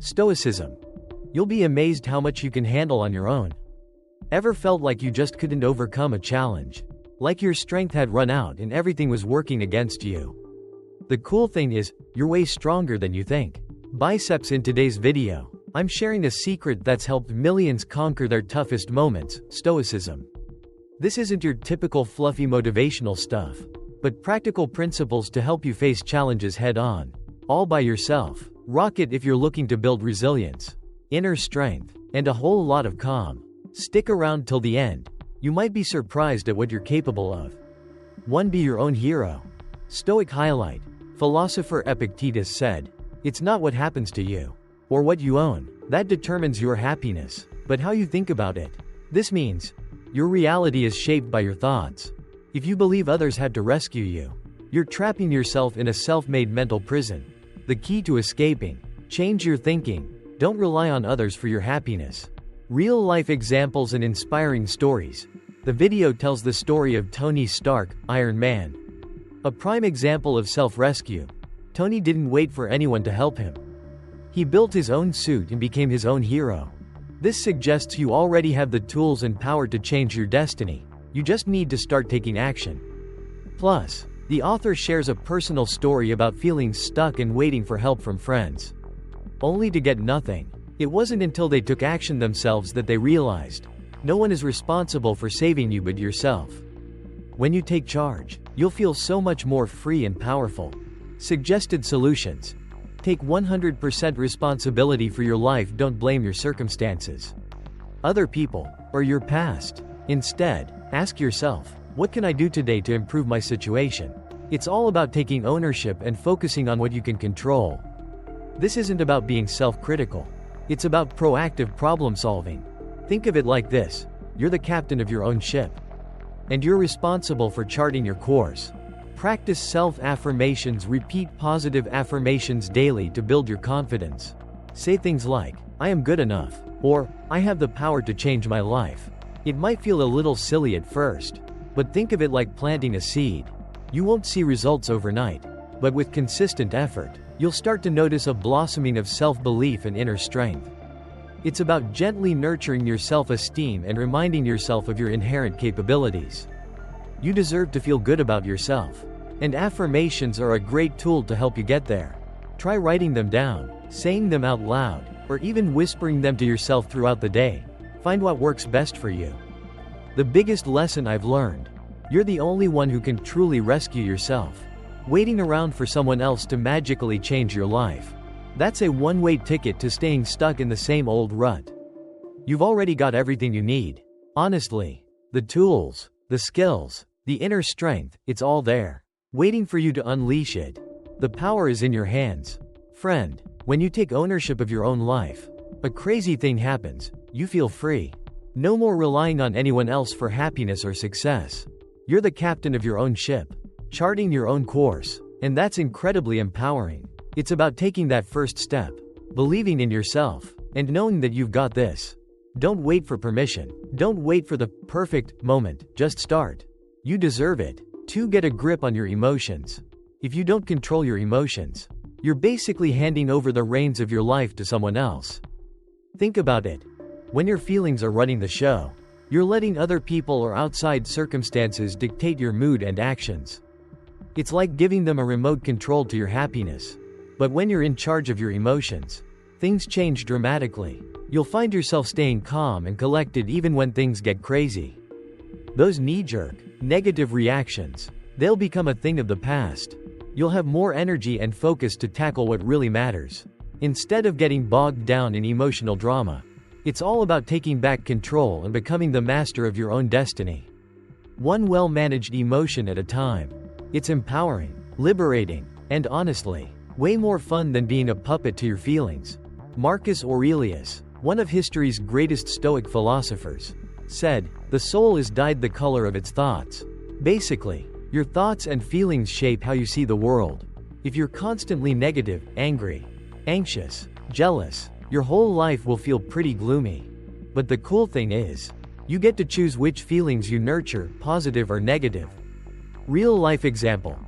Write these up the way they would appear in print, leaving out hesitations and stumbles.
Stoicism. You'll be amazed how much you can handle on your own. Ever felt like you just couldn't overcome a challenge? Like your strength had run out and everything was working against you? The cool thing is, you're way stronger than you think. Biceps. In today's video, I'm sharing a secret that's helped millions conquer their toughest moments: Stoicism. This isn't your typical fluffy motivational stuff, but practical principles to help you face challenges head-on, all by yourself. Rock it if you're looking to build resilience, inner strength, and a whole lot of calm. Stick around till the end. You might be surprised at what you're capable of. 1. Be your own hero. Stoic highlight. Philosopher Epictetus said, "It's not what happens to you, or what you own, that determines your happiness, but how you think about it." This means, your reality is shaped by your thoughts. If you believe others had to rescue you, you're trapping yourself in a self-made mental prison. The key to escaping: change your thinking. Don't rely on others for your happiness. Real-life examples and inspiring stories. The video tells the story of Tony Stark, Iron Man. A prime example of self-rescue. Tony didn't wait for anyone to help him. He built his own suit and became his own hero. This suggests you already have the tools and power to change your destiny. You just need to start taking action. Plus, the author shares a personal story about feeling stuck and waiting for help from friends, only to get nothing. It wasn't until they took action themselves that they realized, no one is responsible for saving you but yourself. When you take charge, you'll feel so much more free and powerful. Suggested solutions. Take 100% responsibility for your life. Don't blame your circumstances, other people, or your past. Instead, ask yourself, what can I do today to improve my situation? It's all about taking ownership and focusing on what you can control. This isn't about being self-critical. It's about proactive problem solving. Think of it like this: you're the captain of your own ship, and you're responsible for charting your course. Practice self-affirmations. Repeat positive affirmations daily to build your confidence. Say things like, "I am good enough," or "I have the power to change my life." It might feel a little silly at first, but think of it like planting a seed. You won't see results overnight, but with consistent effort, you'll start to notice a blossoming of self-belief and inner strength. It's about gently nurturing your self-esteem and reminding yourself of your inherent capabilities. You deserve to feel good about yourself, and affirmations are a great tool to help you get there. Try writing them down, saying them out loud, or even whispering them to yourself throughout the day. Find what works best for you. The biggest lesson I've learned: you're the only one who can truly rescue yourself. Waiting around for someone else to magically change your life, that's a one-way ticket to staying stuck in the same old rut. You've already got everything you need. Honestly, the tools, the skills, the inner strength, it's all there, waiting for you to unleash it. The power is in your hands. Friend, when you take ownership of your own life, a crazy thing happens. You feel free. No more relying on anyone else for happiness or success. You're the captain of your own ship, charting your own course, and that's incredibly empowering. It's about taking that first step, believing in yourself, and knowing that you've got this. Don't wait for permission. Don't wait for the perfect moment. Just start. You deserve it. 2. Get a grip on your emotions. If you don't control your emotions, you're basically handing over the reins of your life to someone else. Think about it. When your feelings are running the show, you're letting other people or outside circumstances dictate your mood and actions. It's like giving them a remote control to your happiness. But when you're in charge of your emotions, things change dramatically. You'll find yourself staying calm and collected even when things get crazy. Those knee-jerk, negative reactions, they'll become a thing of the past. You'll have more energy and focus to tackle what really matters. Instead of getting bogged down in emotional drama, it's all about taking back control and becoming the master of your own destiny. One well-managed emotion at a time. It's empowering, liberating, and honestly, way more fun than being a puppet to your feelings. Marcus Aurelius, one of history's greatest Stoic philosophers, said, "The soul is dyed the color of its thoughts." Basically, your thoughts and feelings shape how you see the world. If you're constantly negative, angry, anxious, jealous, your whole life will feel pretty gloomy. But the cool thing is, you get to choose which feelings you nurture, positive or negative. Real-life example.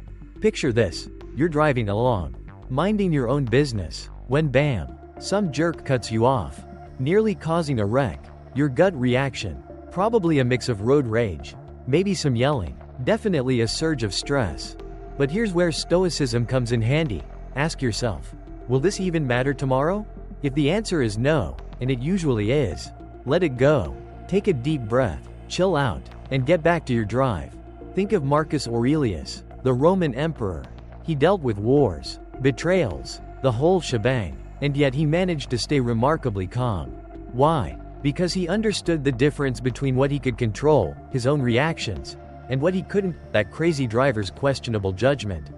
Picture this: you're driving along, minding your own business, when bam, Some jerk cuts you off, nearly causing a wreck. Your gut reaction, probably a mix of road rage, maybe some yelling, definitely a surge of stress. But here's where stoicism comes in handy. Ask yourself, will this even matter tomorrow? If the answer is no, and it usually is, let it go. Take a deep breath, chill out, and get back to your drive. Think of Marcus Aurelius, the Roman emperor. He dealt with wars, betrayals, the whole shebang, and yet he managed to stay remarkably calm. Why? Because he understood the difference between what he could control, his own reactions, and what he couldn't, that crazy driver's questionable judgment.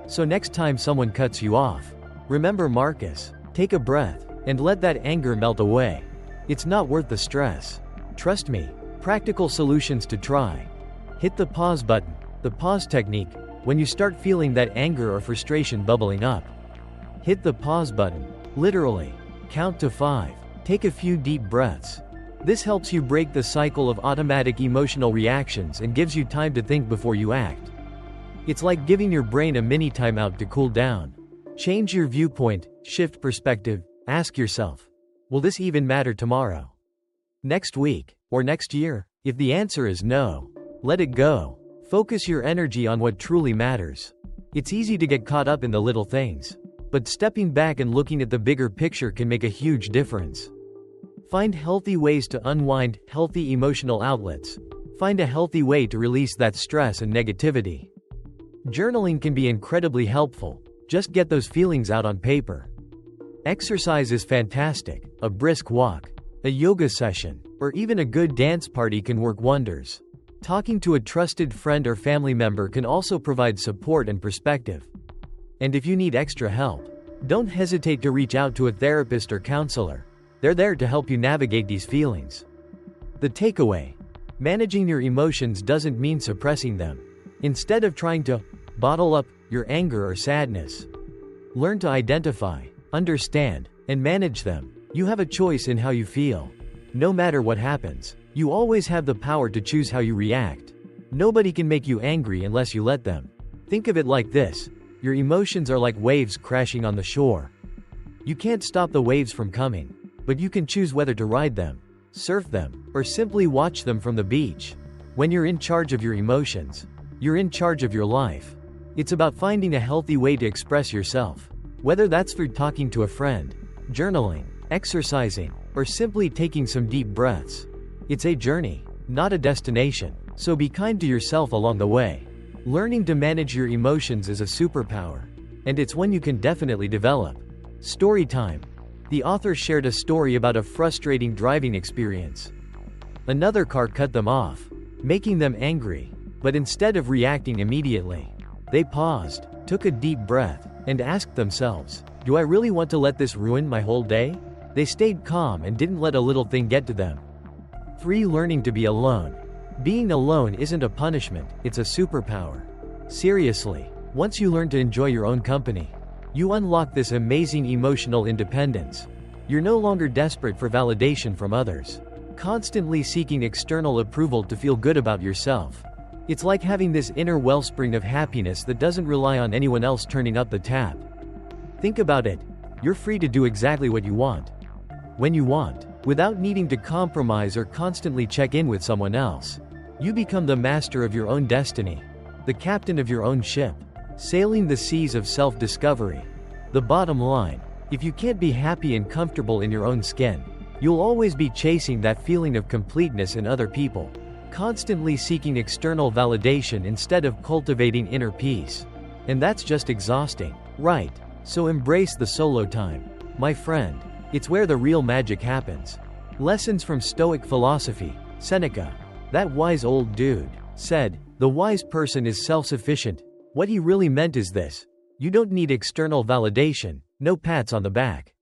So next time someone cuts you off, remember Marcus, take a breath, and let that anger melt away. It's not worth the stress. Trust me. Practical solutions to try. Hit the pause button, the pause technique, when you start feeling that anger or frustration bubbling up. Hit the pause button, literally. Count to 5. Take a few deep breaths. This helps you break the cycle of automatic emotional reactions and gives you time to think before you act. It's like giving your brain a mini timeout to cool down. Change your viewpoint, shift perspective, ask yourself, will this even matter tomorrow? Next week? Or next year? If the answer is no, let it go. Focus your energy on what truly matters. It's easy to get caught up in the little things, but stepping back and looking at the bigger picture can make a huge difference. Find healthy ways to unwind, healthy emotional outlets. Find a healthy way to release that stress and negativity. Journaling can be incredibly helpful. Just get those feelings out on paper. Exercise is fantastic. A brisk walk, a yoga session, or even a good dance party can work wonders. Talking to a trusted friend or family member can also provide support and perspective. And if you need extra help, don't hesitate to reach out to a therapist or counselor. They're there to help you navigate these feelings. The takeaway: managing your emotions doesn't mean suppressing them. Instead of trying to bottle up your anger or sadness, learn to identify, understand, and manage them. You have a choice in how you feel. No matter what happens, you always have the power to choose how you react. Nobody can make you angry unless you let them. Think of it like this: your emotions are like waves crashing on the shore. You can't stop the waves from coming, but you can choose whether to ride them, surf them, or simply watch them from the beach. When you're in charge of your emotions, you're in charge of your life. It's about finding a healthy way to express yourself. Whether that's through talking to a friend, journaling, exercising, or simply taking some deep breaths. It's a journey, not a destination, so be kind to yourself along the way. Learning to manage your emotions is a superpower, and it's one you can definitely develop. Story time. The author shared a story about a frustrating driving experience. Another car cut them off, making them angry, but instead of reacting immediately, they paused, took a deep breath, and asked themselves, "Do I really want to let this ruin my whole day?" They stayed calm and didn't let a little thing get to them. 3. Learning to be alone. Being alone isn't a punishment, it's a superpower. Seriously, once you learn to enjoy your own company, you unlock this amazing emotional independence. You're no longer desperate for validation from others, constantly seeking external approval to feel good about yourself. It's like having this inner wellspring of happiness that doesn't rely on anyone else turning up the tap. Think about it. You're free to do exactly what you want, when you want, without needing to compromise or constantly check in with someone else. You become the master of your own destiny, the captain of your own ship, sailing the seas of self-discovery. The bottom line: if you can't be happy and comfortable in your own skin, you'll always be chasing that feeling of completeness in other people, constantly seeking external validation instead of cultivating inner peace. And that's just exhausting, right? So embrace the solo time, my friend. It's where the real magic happens. Lessons from Stoic philosophy. Seneca, that wise old dude, said, "The wise person is self-sufficient." What he really meant is this: you don't need external validation, no pats on the back,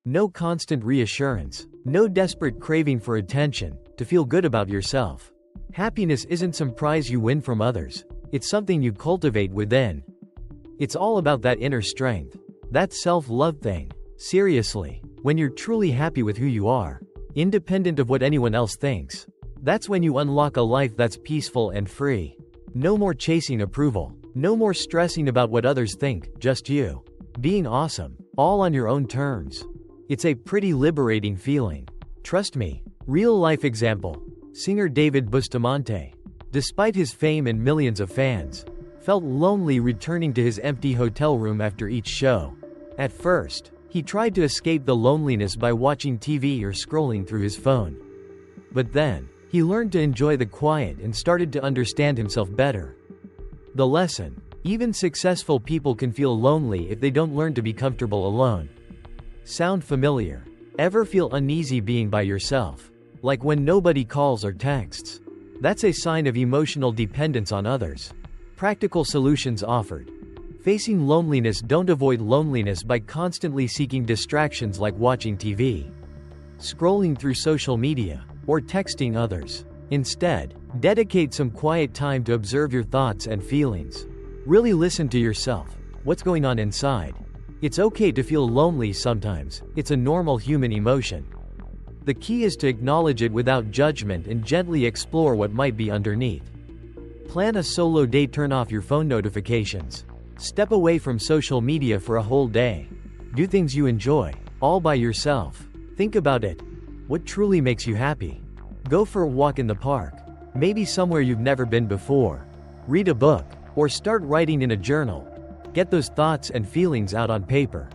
no constant reassurance, no desperate craving for attention, to feel good about yourself. Happiness isn't some prize you win from others, it's something you cultivate within. It's all about that inner strength, that self-love thing. Seriously, when you're truly happy with who you are, independent of what anyone else thinks, that's when you unlock a life that's peaceful and free. No more chasing approval, no more stressing about what others think, just you being awesome, all on your own terms. It's a pretty liberating feeling. Trust me. Real life example. Singer David Bustamante, despite his fame and millions of fans, felt lonely returning to his empty hotel room after each show. At first, he tried to escape the loneliness by watching TV or scrolling through his phone. But then, he learned to enjoy the quiet and started to understand himself better. The lesson: even successful people can feel lonely if they don't learn to be comfortable alone. Sound familiar? Ever feel uneasy being by yourself? Like when nobody calls or texts? That's a sign of emotional dependence on others. Practical solutions offered. Facing loneliness: don't avoid loneliness by constantly seeking distractions like watching TV, scrolling through social media, or texting others. Instead, dedicate some quiet time to observe your thoughts and feelings. Really listen to yourself. What's going on inside? It's okay to feel lonely sometimes. It's a normal human emotion. The key is to acknowledge it without judgment and gently explore what might be underneath. Plan a solo day. Turn off your phone notifications. Step away from social media for a whole day. Do things you enjoy, all by yourself. Think about it. What truly makes you happy? Go for a walk in the park. Maybe somewhere you've never been before. Read a book, or start writing in a journal. Get those thoughts and feelings out on paper.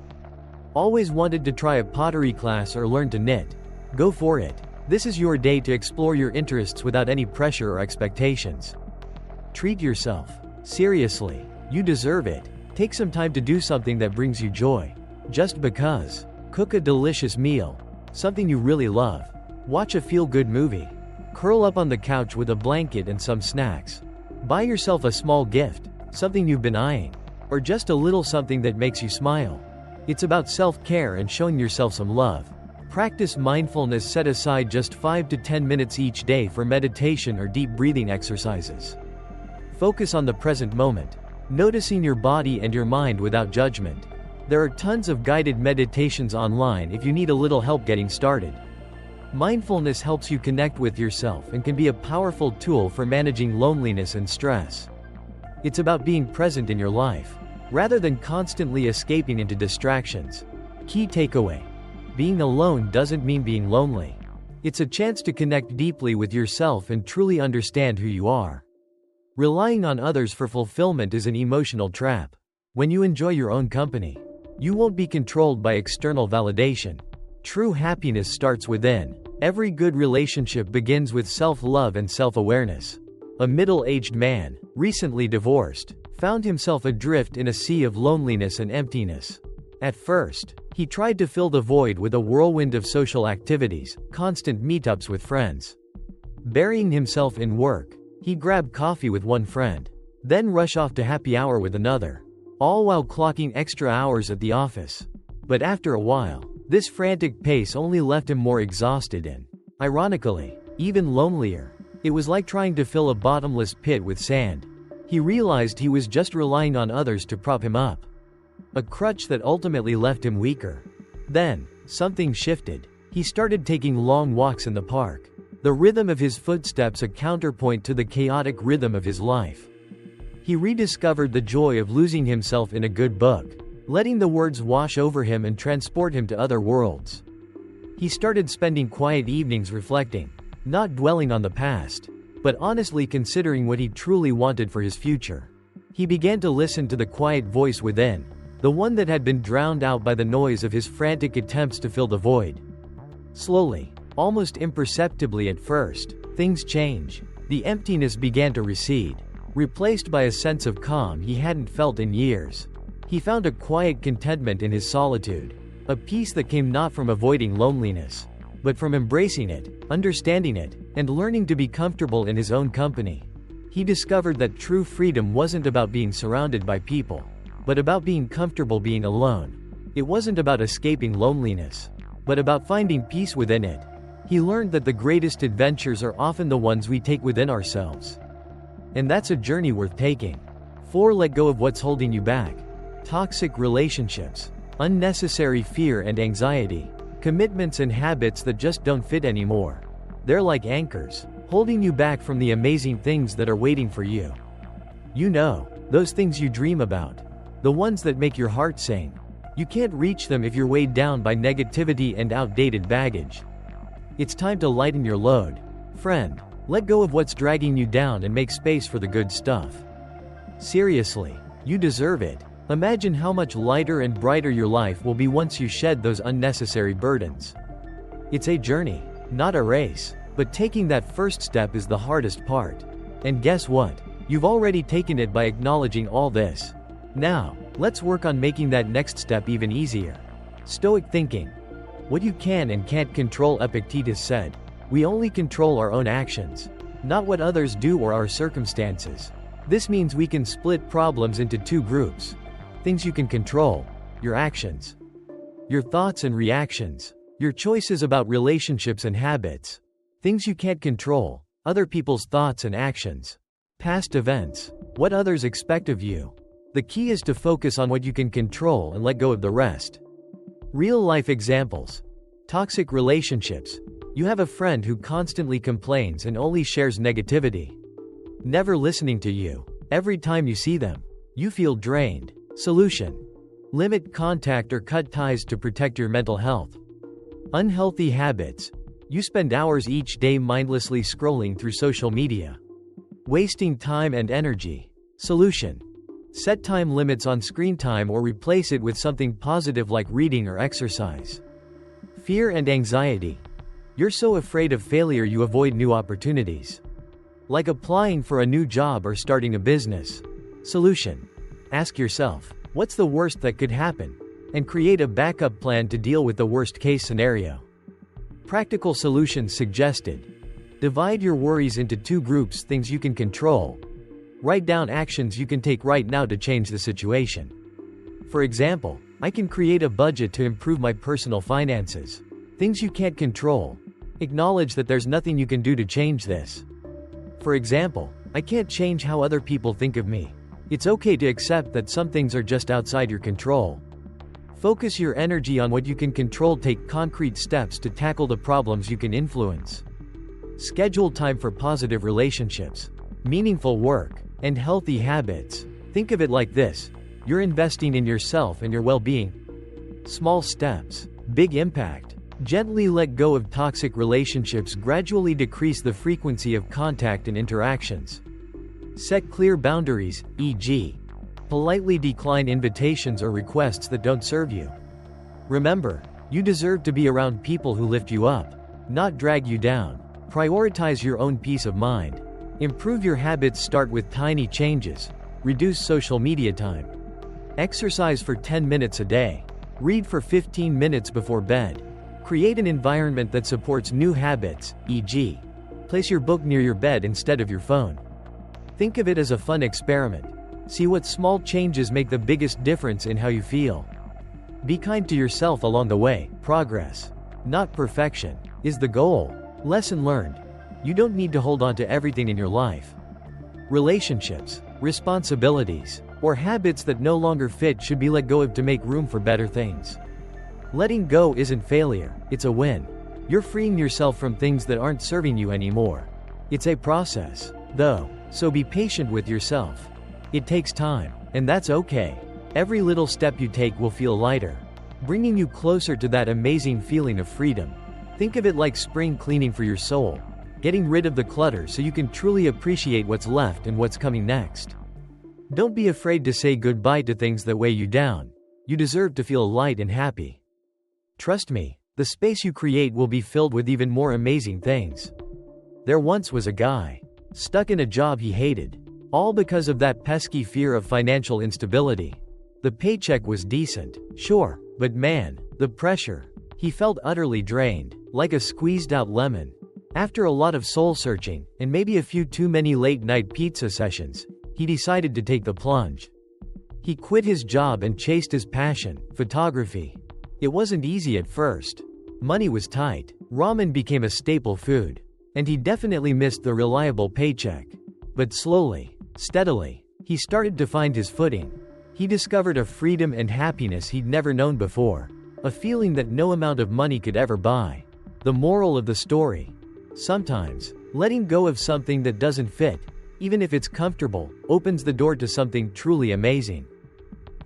Always wanted to try a pottery class or learn to knit? Go for it. This is your day to explore your interests without any pressure or expectations. Treat yourself. Seriously, you deserve it. Take some time to do something that brings you joy. Just because. Cook a delicious meal. Something you really love. Watch a feel-good movie. Curl up on the couch with a blanket and some snacks. Buy yourself a small gift, something you've been eyeing, or just a little something that makes you smile. It's about self-care and showing yourself some love. Practice mindfulness. Set aside just 5 to 10 minutes each day for meditation or deep breathing exercises. Focus on the present moment, noticing your body and your mind without judgment. There are tons of guided meditations online if you need a little help getting started. Mindfulness helps you connect with yourself and can be a powerful tool for managing loneliness and stress. It's about being present in your life, rather than constantly escaping into distractions. Key takeaway: being alone doesn't mean being lonely. It's a chance to connect deeply with yourself and truly understand who you are. Relying on others for fulfillment is an emotional trap. When you enjoy your own company, you won't be controlled by external validation. True happiness starts within. Every good relationship begins with self-love and self-awareness. A middle-aged man, recently divorced, found himself adrift in a sea of loneliness and emptiness. At first, he tried to fill the void with a whirlwind of social activities, constant meetups with friends. Burying himself in work, he'd grab coffee with one friend, then rush off to happy hour with another, all while clocking extra hours at the office. But after a while, this frantic pace only left him more exhausted and, ironically, even lonelier. It was like trying to fill a bottomless pit with sand. He realized he was just relying on others to prop him up. A crutch that ultimately left him weaker. Then, something shifted. He started taking long walks in the park. The rhythm of his footsteps a counterpoint to the chaotic rhythm of his life. He rediscovered the joy of losing himself in a good book, letting the words wash over him and transport him to other worlds. He started spending quiet evenings reflecting, not dwelling on the past, but honestly considering what he truly wanted for his future. He began to listen to the quiet voice within, the one that had been drowned out by the noise of his frantic attempts to fill the void. Slowly, almost imperceptibly at first, things change. The emptiness began to recede, replaced by a sense of calm he hadn't felt in years. He found a quiet contentment in his solitude, a peace that came not from avoiding loneliness, but from embracing it, understanding it, and learning to be comfortable in his own company. He discovered that true freedom wasn't about being surrounded by people, but about being comfortable being alone. It wasn't about escaping loneliness, but about finding peace within it. He learned that the greatest adventures are often the ones we take within ourselves. And that's a journey worth taking. 4. Let go of what's holding you back. Toxic relationships, unnecessary fear and anxiety, commitments and habits that just don't fit anymore. They're like anchors, holding you back from the amazing things that are waiting for you. You know, those things you dream about. The ones that make your heart sing. You can't reach them if you're weighed down by negativity and outdated baggage. It's time to lighten your load. Friend, let go of what's dragging you down and make space for the good stuff. Seriously, you deserve it. Imagine how much lighter and brighter your life will be once you shed those unnecessary burdens. It's a journey, not a race, but taking that first step is the hardest part. And guess what? You've already taken it by acknowledging all this. Now, let's work on making that next step even easier. Stoic thinking. What you can and can't control, Epictetus said. We only control our own actions, not what others do or our circumstances. This means we can split problems into two groups. Things you can control, your actions. Your thoughts and reactions. Your choices about relationships and habits. Things you can't control, other people's thoughts and actions. Past events, what others expect of you. The key is to focus on what you can control and let go of the rest. Real-life examples. Toxic relationships. You have a friend who constantly complains and only shares negativity. Never listening to you. Every time you see them, you feel drained. Solution. Limit contact or cut ties to protect your mental health. Unhealthy habits. You spend hours each day mindlessly scrolling through social media, wasting time and energy. Solution. Set time limits on screen time or replace it with something positive like reading or exercise. Fear and anxiety. You're so afraid of failure you avoid new opportunities, like applying for a new job or starting a business. Solution. Ask yourself, what's the worst that could happen? And create a backup plan to deal with the worst-case scenario. Practical solutions suggested. Divide your worries into two groups: things you can control. Write down actions you can take right now to change the situation. For example, I can create a budget to improve my personal finances. Things you can't control. Acknowledge that there's nothing you can do to change this. For example, I can't change how other people think of me. It's okay to accept that some things are just outside your control. Focus your energy on what you can control. Take concrete steps to tackle the problems you can influence. Schedule time for positive relationships, meaningful work, and healthy habits. Think of it like this: you're investing in yourself and your well-being. Small steps, big impact. Gently let go of toxic relationships. Gradually decrease the frequency of contact and interactions. Set clear boundaries, e.g., politely decline invitations or requests that don't serve you. Remember, you deserve to be around people who lift you up, not drag you down. Prioritize your own peace of mind. Improve your habits. Start with tiny changes. Reduce social media time. Exercise for 10 minutes a day. Read for 15 minutes before bed. Create an environment that supports new habits, e.g., place your book near your bed instead of your phone. Think of it as a fun experiment. See what small changes make the biggest difference in how you feel. Be kind to yourself along the way. Progress, not perfection, is the goal. Lesson learned. You don't need to hold on to everything in your life. Relationships, responsibilities, or habits that no longer fit should be let go of to make room for better things. Letting go isn't failure, it's a win. You're freeing yourself from things that aren't serving you anymore. It's a process, though, so be patient with yourself. It takes time, and that's okay. Every little step you take will feel lighter, bringing you closer to that amazing feeling of freedom. Think of it like spring cleaning for your soul, getting rid of the clutter so you can truly appreciate what's left and what's coming next. Don't be afraid to say goodbye to things that weigh you down. You deserve to feel light and happy. Trust me, the space you create will be filled with even more amazing things. There once was a guy, stuck in a job he hated, all because of that pesky fear of financial instability. The paycheck was decent, sure, but man, the pressure. He felt utterly drained, like a squeezed-out lemon. After a lot of soul-searching, and maybe a few too many late-night pizza sessions, he decided to take the plunge. He quit his job and chased his passion, photography. It wasn't easy at first. Money was tight, ramen became a staple food, and he definitely missed the reliable paycheck. But slowly, steadily, he started to find his footing. He discovered a freedom and happiness he'd never known before, a feeling that no amount of money could ever buy. The moral of the story: sometimes, letting go of something that doesn't fit, even if it's comfortable, opens the door to something truly amazing.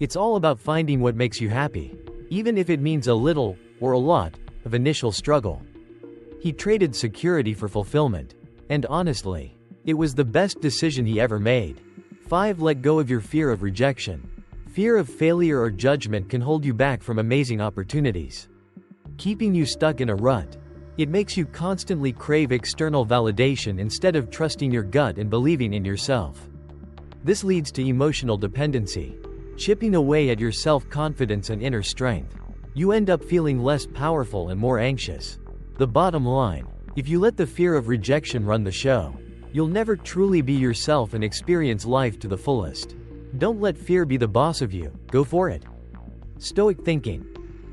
It's all about finding what makes you happy, even if it means a little, or a lot, of initial struggle. He traded security for fulfillment. And honestly, it was the best decision he ever made. 5. Let go of your fear of rejection. Fear of failure or judgment can hold you back from amazing opportunities, keeping you stuck in a rut. It makes you constantly crave external validation instead of trusting your gut and believing in yourself. This leads to emotional dependency, chipping away at your self-confidence and inner strength. You end up feeling less powerful and more anxious. The bottom line: if you let the fear of rejection run the show, you'll never truly be yourself and experience life to the fullest. Don't let fear be the boss of you, go for it. Stoic thinking.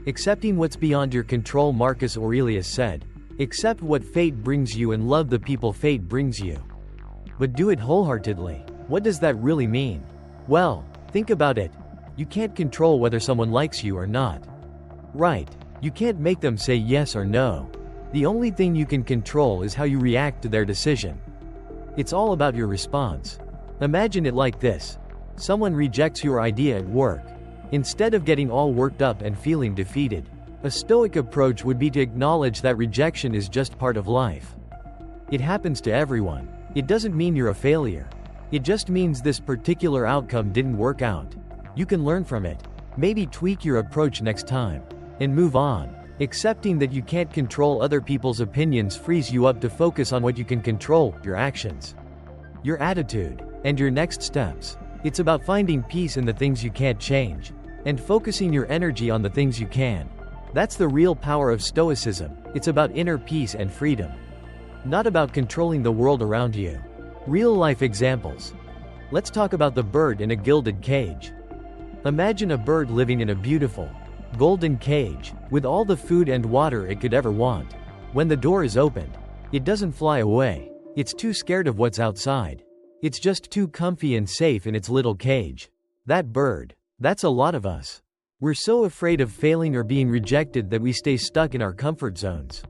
Accepting what's beyond your control. Marcus Aurelius said, "Accept what fate brings you and love the people fate brings you. But do it wholeheartedly." What does that really mean? Well, think about it. You can't control whether someone likes you or not. Right? You can't make them say yes or no. The only thing you can control is how you react to their decision. It's all about your response. Imagine it like this. Someone rejects your idea at work. Instead of getting all worked up and feeling defeated, a Stoic approach would be to acknowledge that rejection is just part of life. It happens to everyone. It doesn't mean you're a failure. It just means this particular outcome didn't work out. You can learn from it, maybe tweak your approach next time, and move on. Accepting that you can't control other people's opinions frees you up to focus on what you can control: your actions, your attitude, and your next steps. It's about finding peace in the things you can't change, and focusing your energy on the things you can. That's the real power of Stoicism. It's about inner peace and freedom, not about controlling the world around you. Real-life examples. Let's talk about the bird in a gilded cage. Imagine a bird living in a beautiful, golden cage, with all the food and water it could ever want. When the door is opened, it doesn't fly away. It's too scared of what's outside. It's just too comfy and safe in its little cage. That bird. That's a lot of us. We're so afraid of failing or being rejected that we stay stuck in our comfort zones.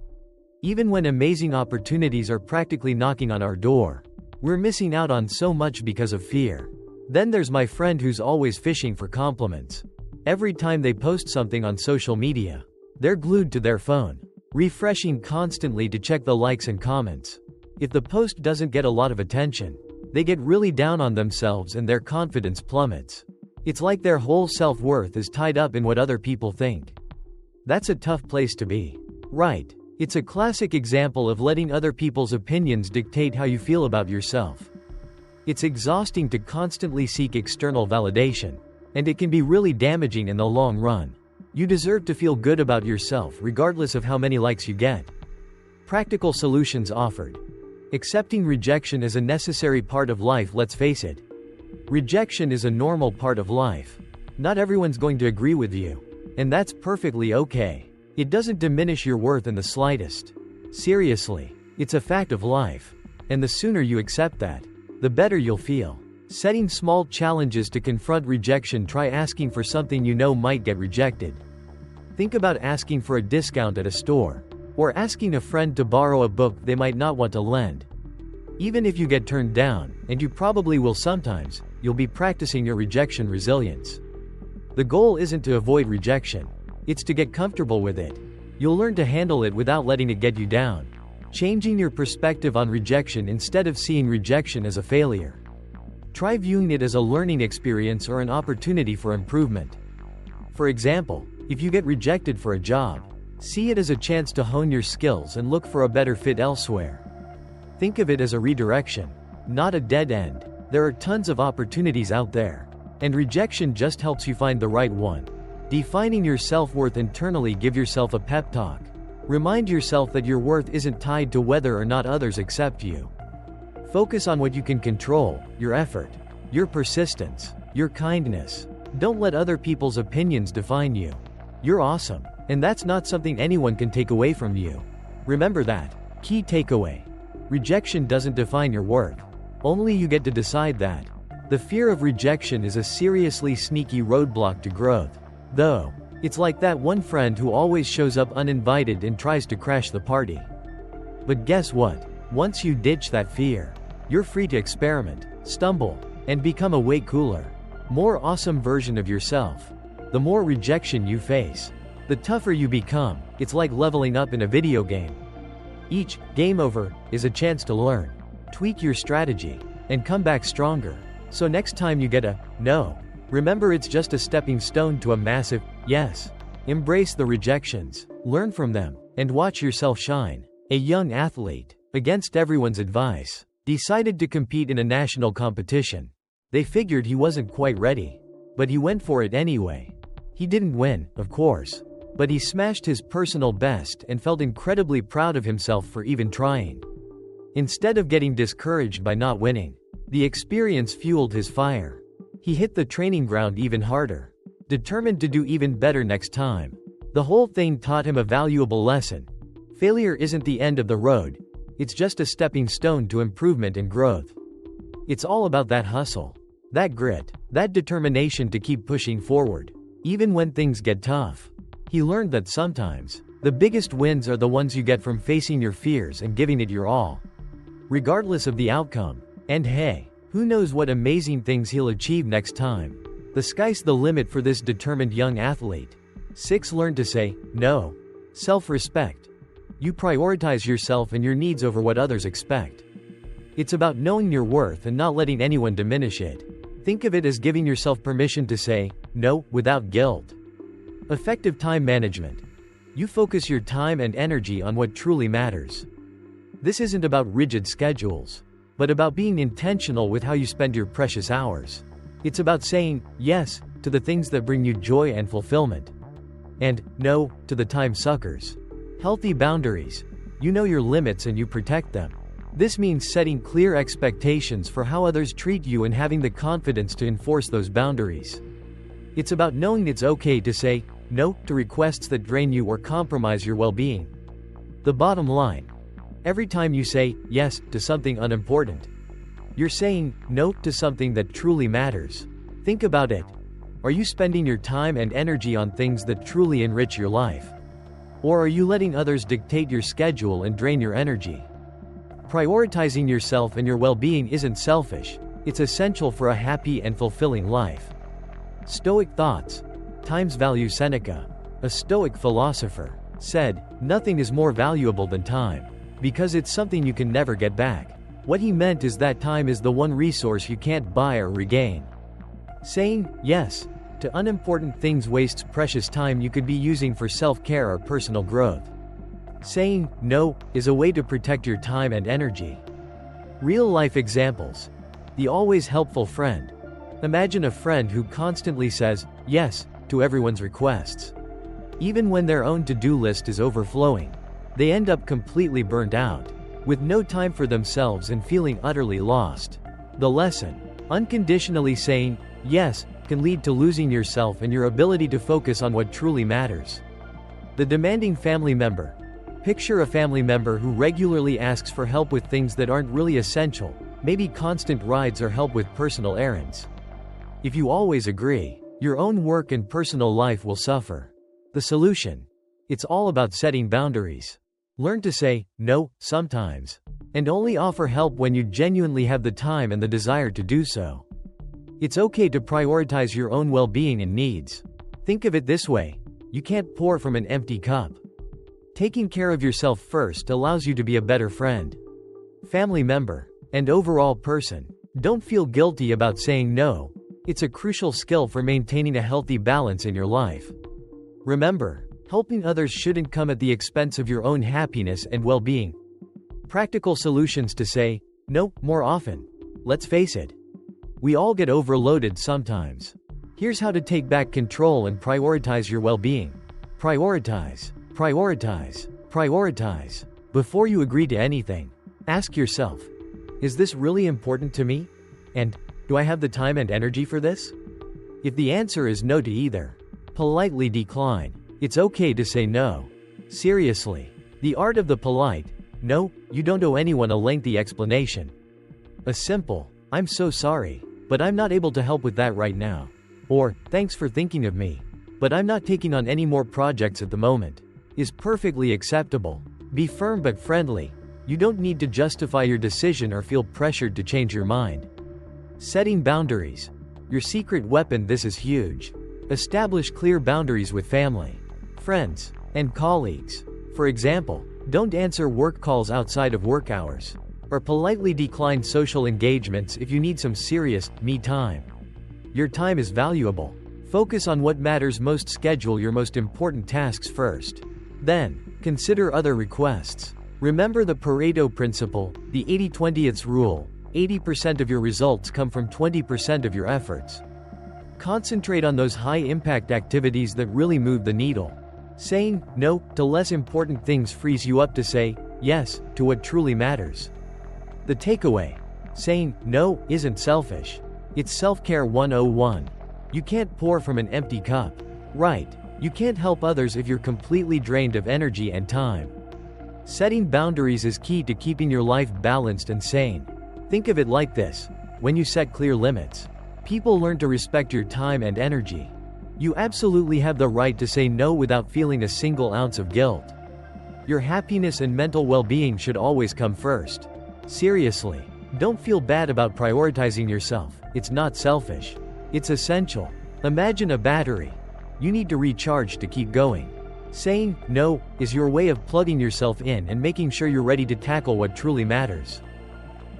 Even when amazing opportunities are practically knocking on our door, we're missing out on so much because of fear. Then there's my friend who's always fishing for compliments. Every time they post something on social media, they're glued to their phone, refreshing constantly to check the likes and comments. If the post doesn't get a lot of attention, they get really down on themselves and their confidence plummets. It's like their whole self-worth is tied up in what other people think. That's a tough place to be. Right? It's a classic example of letting other people's opinions dictate how you feel about yourself. It's exhausting to constantly seek external validation, and it can be really damaging in the long run. You deserve to feel good about yourself regardless of how many likes you get. Practical solutions offered. Accepting rejection is a necessary part of life. Let's face it. Rejection is a normal part of life. Not everyone's going to agree with you, and that's perfectly okay. It doesn't diminish your worth in the slightest. Seriously, it's a fact of life. And the sooner you accept that, the better you'll feel. Setting small challenges to confront rejection. Try asking for something you know might get rejected. Think about asking for a discount at a store, or asking a friend to borrow a book they might not want to lend. Even if you get turned down, and you probably will sometimes, you'll be practicing your rejection resilience. The goal isn't to avoid rejection. It's to get comfortable with it. You'll learn to handle it without letting it get you down. Changing your perspective on rejection instead of seeing rejection as a failure. Try viewing it as a learning experience or an opportunity for improvement. For example, if you get rejected for a job, see it as a chance to hone your skills and look for a better fit elsewhere. Think of it as a redirection, not a dead end. There are tons of opportunities out there, and rejection just helps you find the right one. Defining your self-worth internally. Give yourself a pep talk. Remind yourself that your worth isn't tied to whether or not others accept you. Focus on what you can control: your effort, your persistence, your kindness. Don't let other people's opinions define you. You're awesome, and that's not something anyone can take away from you. Remember that. Key takeaway. Rejection doesn't define your worth. Only you get to decide that. The fear of rejection is a seriously sneaky roadblock to growth. Though, it's like that one friend who always shows up uninvited and tries to crash the party. But guess what? Once you ditch that fear, you're free to experiment, stumble, and become a way cooler. more awesome version of yourself. The more rejection you face, the tougher you become. It's like leveling up in a video game. Each game over is a chance to learn, tweak your strategy, and come back stronger. So next time you get a no, remember it's just a stepping stone to a massive yes. Embrace the rejections, learn from them, and watch yourself shine. A young athlete, against everyone's advice, decided to compete in a national competition. They figured he wasn't quite ready, but he went for it anyway. He didn't win, of course, but he smashed his personal best and felt incredibly proud of himself for even trying. Instead of getting discouraged by not winning, the experience fueled his fire. He hit the training ground even harder, determined to do even better next time. The whole thing taught him a valuable lesson. Failure isn't the end of the road, it's just a stepping stone to improvement and growth. It's all about that hustle, that grit, that determination to keep pushing forward, even when things get tough. He learned that sometimes, the biggest wins are the ones you get from facing your fears and giving it your all, regardless of the outcome. And hey, who knows what amazing things he'll achieve next time. The sky's the limit for this determined young athlete. 6. Learn to say no. Self-respect. You prioritize yourself and your needs over what others expect. It's about knowing your worth and not letting anyone diminish it. Think of it as giving yourself permission to say no without guilt. Effective time management. You focus your time and energy on what truly matters. This isn't about rigid schedules, but about being intentional with how you spend your precious hours. It's about saying yes to the things that bring you joy and fulfillment, and no to the time suckers. Healthy boundaries. You know your limits and you protect them. This means setting clear expectations for how others treat you and having the confidence to enforce those boundaries. It's about knowing it's okay to say no to requests that drain you or compromise your well-being. The bottom line: every time you say yes to something unimportant, you're saying no to something that truly matters. Think about it. Are you spending your time and energy on things that truly enrich your life? Or are you letting others dictate your schedule and drain your energy? Prioritizing yourself and your well-being isn't selfish, it's essential for a happy and fulfilling life. Stoic thoughts. Time's value. Seneca, a Stoic philosopher, said, "Nothing is more valuable than time, because it's something you can never get back." What he meant is that time is the one resource you can't buy or regain. Saying yes to unimportant things wastes precious time you could be using for self-care or personal growth. Saying no is a way to protect your time and energy. Real-life examples. The always helpful friend. Imagine a friend who constantly says yes to everyone's requests. Even when their own to-do list is overflowing, they end up completely burnt out, with no time for themselves and feeling utterly lost. The lesson: unconditionally saying yes can lead to losing yourself and your ability to focus on what truly matters. The demanding family member. Picture a family member who regularly asks for help with things that aren't really essential, maybe constant rides or help with personal errands. If you always agree, your own work and personal life will suffer. The solution? It's all about setting boundaries. Learn to say no sometimes, and only offer help when you genuinely have the time and the desire to do so. It's okay to prioritize your own well-being and needs. Think of it this way: you can't pour from an empty cup. Taking care of yourself first allows you to be a better friend, family member, and overall person. Don't feel guilty about saying no. It's a crucial skill for maintaining a healthy balance in your life. Remember, helping others shouldn't come at the expense of your own happiness and well-being. Practical solutions to say no more often. Let's face it, we all get overloaded sometimes. Here's how to take back control and prioritize your well-being. Prioritize, prioritize, prioritize. Before you agree to anything, ask yourself, is this really important to me? And do I have the time and energy for this? If the answer is no to either, politely decline. It's okay to say no. Seriously. The art of the polite no. You don't owe anyone a lengthy explanation. A simple, "I'm so sorry, but I'm not able to help with that right now," or "Thanks for thinking of me, but I'm not taking on any more projects at the moment," is perfectly acceptable. Be firm but friendly. You don't need to justify your decision or feel pressured to change your mind. Setting boundaries. Your secret weapon. This is huge. Establish clear boundaries with family, friends, and colleagues. For example, don't answer work calls outside of work hours, or politely decline social engagements if you need some serious me time. Your time is valuable. Focus on what matters most. Schedule your most important tasks first. Then, consider other requests. Remember the Pareto principle, the 80-20 rule. 80% of your results come from 20% of your efforts. Concentrate on those high-impact activities that really move the needle. Saying no to less important things frees you up to say yes to what truly matters. The takeaway: saying no isn't selfish. It's self-care 101. You can't pour from an empty cup. Right. You can't help others if you're completely drained of energy and time. Setting boundaries is key to keeping your life balanced and sane. Think of it like this: when you set clear limits, people learn to respect your time and energy. You absolutely have the right to say no without feeling a single ounce of guilt. Your happiness and mental well-being should always come first. Seriously, don't feel bad about prioritizing yourself. It's not selfish. It's essential. Imagine a battery. You need to recharge to keep going. Saying no is your way of plugging yourself in and making sure you're ready to tackle what truly matters.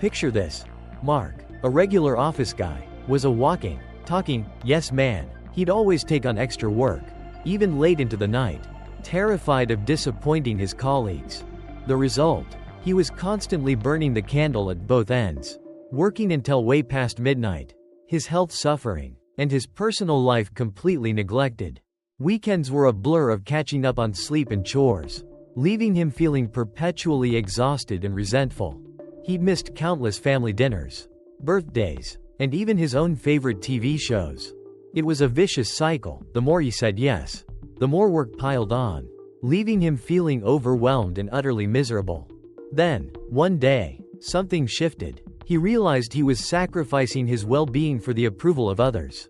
Picture this. Mark, a regular office guy, was a walking, talking yes man. He'd always take on extra work, even late into the night, terrified of disappointing his colleagues. The result? He was constantly burning the candle at both ends, working until way past midnight, his health suffering, and his personal life completely neglected. Weekends were a blur of catching up on sleep and chores, leaving him feeling perpetually exhausted and resentful. He'd missed countless family dinners, birthdays, and even his own favorite TV shows. It was a vicious cycle. The more he said yes, the more work piled on, leaving him feeling overwhelmed and utterly miserable. Then, one day, something shifted. He realized he was sacrificing his well-being for the approval of others.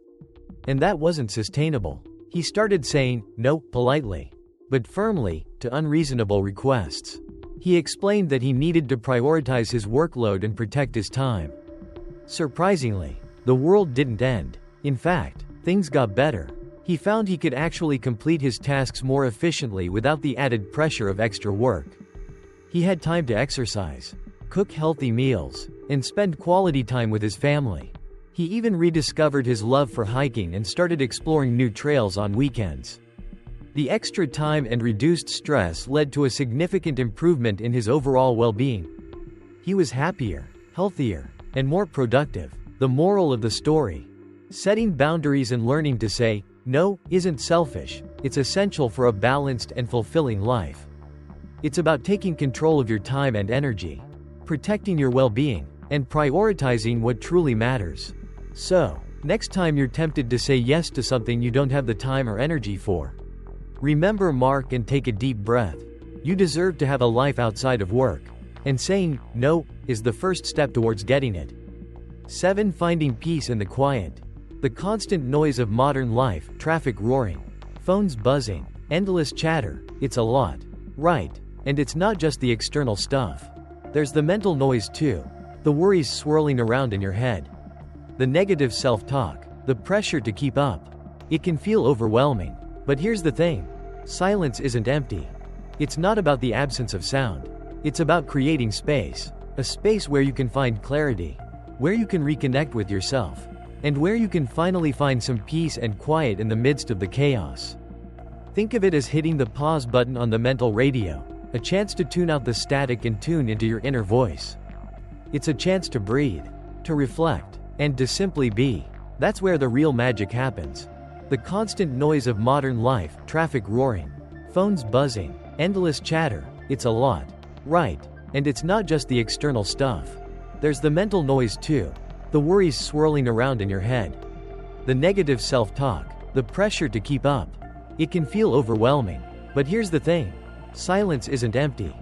And that wasn't sustainable. He started saying no politely, but firmly, to unreasonable requests. He explained that he needed to prioritize his workload and protect his time. Surprisingly, the world didn't end. In fact, things got better. He found he could actually complete his tasks more efficiently without the added pressure of extra work. He had time to exercise, cook healthy meals, and spend quality time with his family. He even rediscovered his love for hiking and started exploring new trails on weekends. The extra time and reduced stress led to a significant improvement in his overall well-being. He was happier, healthier, and more productive. The moral of the story: setting boundaries and learning to say no isn't selfish. It's essential for a balanced and fulfilling life. It's about taking control of your time and energy, protecting your well-being, and prioritizing what truly matters. So, next time you're tempted to say yes to something you don't have the time or energy for, remember Mark and take a deep breath. You deserve to have a life outside of work, and saying no is the first step towards getting it. 7. Finding peace in the quiet. The constant noise of modern life, traffic roaring, phones buzzing, endless chatter, it's a lot. Right. And it's not just the external stuff. There's the mental noise too. The worries swirling around in your head. The negative self-talk. The pressure to keep up. It can feel overwhelming. But here's the thing. Silence isn't empty. It's not about the absence of sound. It's about creating space. A space where you can find clarity, where you can reconnect with yourself, and where you can finally find some peace and quiet in the midst of the chaos. Think of it as hitting the pause button on the mental radio, a chance to tune out the static and tune into your inner voice. It's a chance to breathe, to reflect, and to simply be. That's where the real magic happens. The constant noise of modern life, traffic roaring, phones buzzing, endless chatter, it's a lot. Right. And it's not just the external stuff. There's the mental noise too. The worries swirling around in your head. The negative self-talk. The pressure to keep up. It can feel overwhelming. But here's the thing. Silence isn't empty.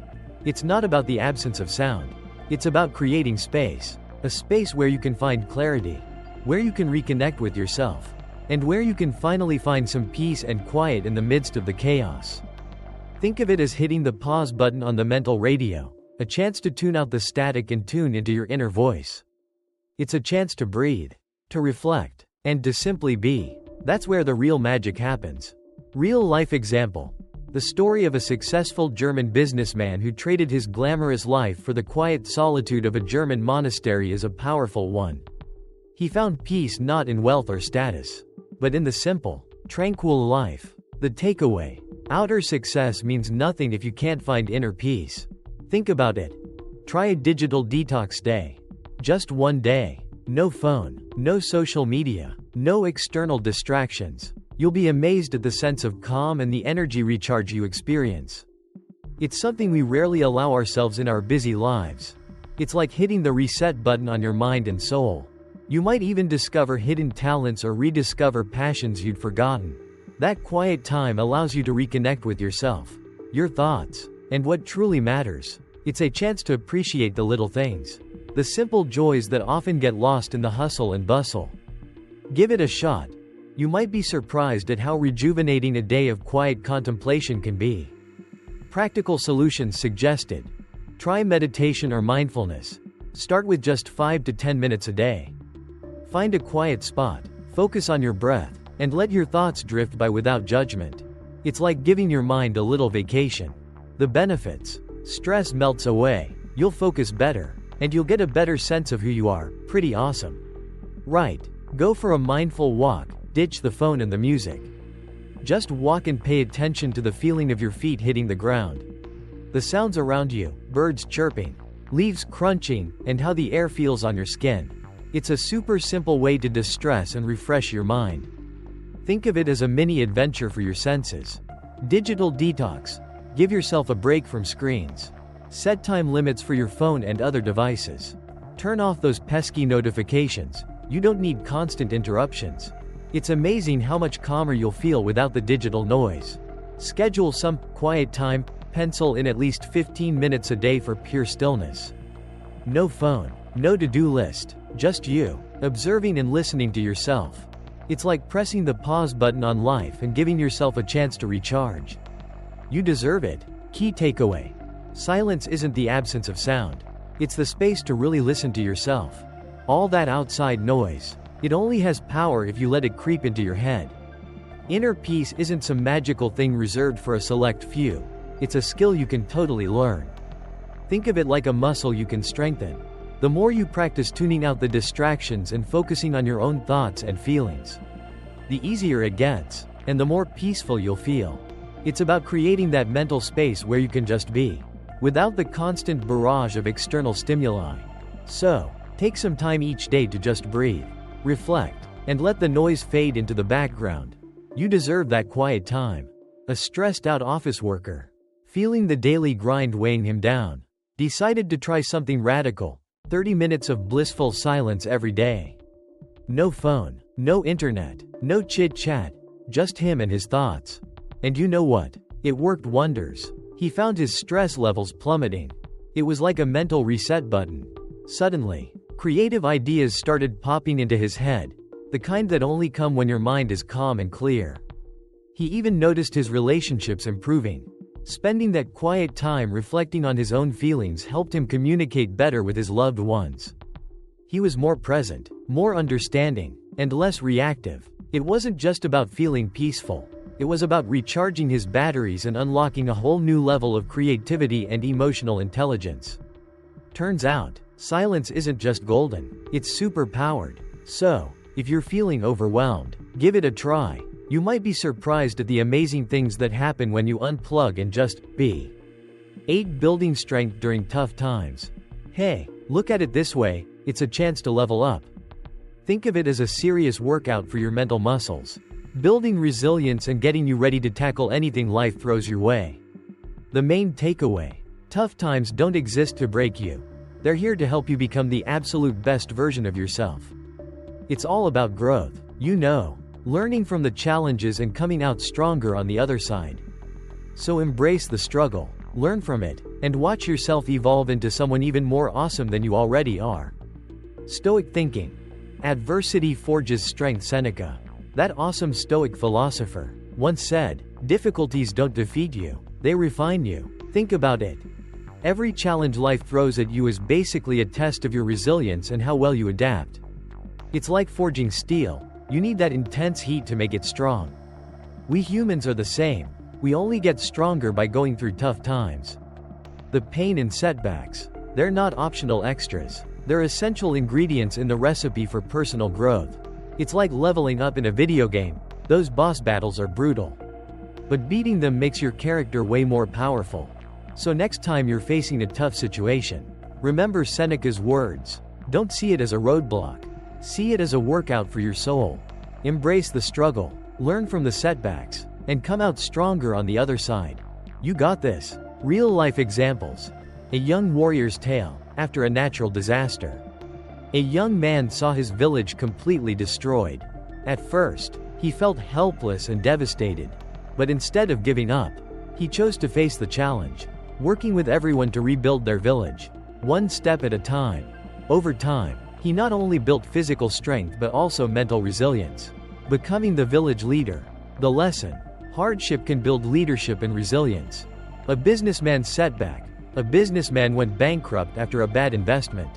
It's not about the absence of sound. It's about creating space. A space where you can find clarity, where you can reconnect with yourself, and where you can finally find some peace and quiet in the midst of the chaos. Think of it as hitting the pause button on the mental radio, a chance to tune out the static and tune into your inner voice. It's a chance to breathe, to reflect, and to simply be. That's where the real magic happens. Real life example. The story of a successful German businessman who traded his glamorous life for the quiet solitude of a German monastery is a powerful one. He found peace not in wealth or status, but in the simple, tranquil life. The takeaway: outer success means nothing if you can't find inner peace. Think about it. Try a digital detox day. Just one day. No phone, no social media, no external distractions. You'll be amazed at the sense of calm and the energy recharge you experience. It's something we rarely allow ourselves in our busy lives. It's like hitting the reset button on your mind and soul. You might even discover hidden talents or rediscover passions you'd forgotten. That quiet time allows you to reconnect with yourself, your thoughts, and what truly matters. It's a chance to appreciate the little things, the simple joys that often get lost in the hustle and bustle. Give it a shot. You might be surprised at how rejuvenating a day of quiet contemplation can be. Practical solutions suggested. Try meditation or mindfulness. Start with just 5 to 10 minutes a day. Find a quiet spot, focus on your breath, and let your thoughts drift by without judgment. It's like giving your mind a little vacation. The benefits: stress melts away, you'll focus better, and you'll get a better sense of who you are. Pretty awesome. Right. Go for a mindful walk, ditch the phone and the music. Just walk and pay attention to the feeling of your feet hitting the ground. The sounds around you, birds chirping, leaves crunching, and how the air feels on your skin. It's a super simple way to distress and refresh your mind. Think of it as a mini adventure for your senses. Digital detox. Give yourself a break from screens. Set time limits for your phone and other devices. Turn off those pesky notifications. You don't need constant interruptions. It's amazing how much calmer you'll feel without the digital noise. Schedule some quiet time, pencil in at least 15 minutes a day for pure stillness. No phone, no to-do list, just you, observing and listening to yourself. It's like pressing the pause button on life and giving yourself a chance to recharge. You deserve it. Key takeaway: silence isn't the absence of sound. It's the space to really listen to yourself. All that outside noise, it only has power if you let it creep into your head. Inner peace isn't some magical thing reserved for a select few. It's a skill you can totally learn. Think of it like a muscle you can strengthen. The more you practice tuning out the distractions and focusing on your own thoughts and feelings, the easier it gets, and the more peaceful you'll feel. It's about creating that mental space where you can just be, without the constant barrage of external stimuli. So, take some time each day to just breathe, reflect, and let the noise fade into the background. You deserve that quiet time. A stressed-out office worker, feeling the daily grind weighing him down, decided to try something radical: 30 minutes of blissful silence every day. No phone, no internet, no chit-chat, just him and his thoughts. And you know what? It worked wonders. He found his stress levels plummeting. It was like a mental reset button. Suddenly, creative ideas started popping into his head, the kind that only come when your mind is calm and clear. He even noticed his relationships improving. Spending that quiet time reflecting on his own feelings helped him communicate better with his loved ones. He was more present, more understanding, and less reactive. It wasn't just about feeling peaceful. It was about recharging his batteries and unlocking a whole new level of creativity and emotional intelligence. Turns out, silence isn't just golden, it's super-powered. So, if you're feeling overwhelmed, give it a try. You might be surprised at the amazing things that happen when you unplug and just be. 8. Building strength during tough times. Hey, look at it this way: it's a chance to level up. Think of it as a serious workout for your mental muscles, building resilience and getting you ready to tackle anything life throws your way. The main takeaway: tough times don't exist to break you. They're here to help you become the absolute best version of yourself. It's all about growth, learning from the challenges and coming out stronger on the other side. So embrace the struggle, learn from it, and watch yourself evolve into someone even more awesome than you already are. Stoic thinking. Adversity forges strength. Seneca, that awesome Stoic philosopher, once said, "Difficulties don't defeat you, they refine you." Think about it. Every challenge life throws at you is basically a test of your resilience and how well you adapt. It's like forging steel. You need that intense heat to make it strong. We humans are the same. We only get stronger by going through tough times. The pain and setbacks, they're not optional extras. They're essential ingredients in the recipe for personal growth. It's like leveling up in a video game. Those boss battles are brutal. But beating them makes your character way more powerful. So next time you're facing a tough situation, remember Seneca's words. Don't see it as a roadblock. See it as a workout for your soul. Embrace the struggle, learn from the setbacks, and come out stronger on the other side. You got this. Real-life examples. A young warrior's tale, after a natural disaster. A young man saw his village completely destroyed. At first, he felt helpless and devastated. But instead of giving up, he chose to face the challenge, working with everyone to rebuild their village, one step at a time. Over time, he not only built physical strength but also mental resilience, becoming the village leader. The lesson: hardship can build leadership and resilience. A businessman's setback. A businessman went bankrupt after a bad investment.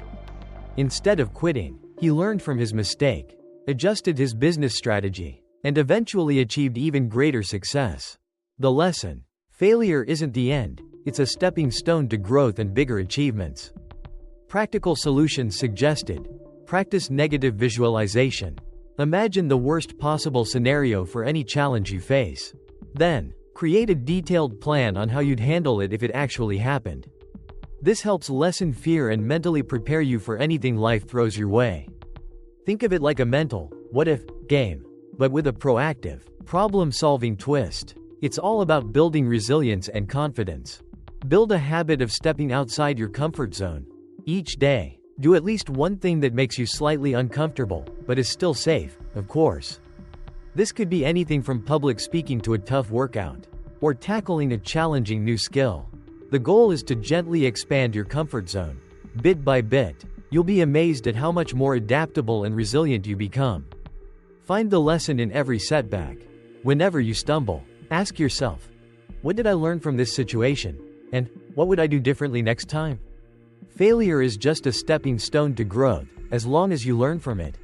Instead of quitting, he learned from his mistake, adjusted his business strategy, and eventually achieved even greater success. The lesson: failure isn't the end, it's a stepping stone to growth and bigger achievements. Practical solutions suggested. Practice negative visualization. Imagine the worst possible scenario for any challenge you face. Then, create a detailed plan on how you'd handle it if it actually happened. This helps lessen fear and mentally prepare you for anything life throws your way. Think of it like a mental, what-if, game, but with a proactive, problem-solving twist. It's all about building resilience and confidence. Build a habit of stepping outside your comfort zone. Each day, do at least one thing that makes you slightly uncomfortable, but is still safe, of course. This could be anything from public speaking to a tough workout, or tackling a challenging new skill. The goal is to gently expand your comfort zone. Bit by bit, you'll be amazed at how much more adaptable and resilient you become. Find the lesson in every setback. Whenever you stumble, ask yourself, what did I learn from this situation? And what would I do differently next time? Failure is just a stepping stone to growth, as long as you learn from it.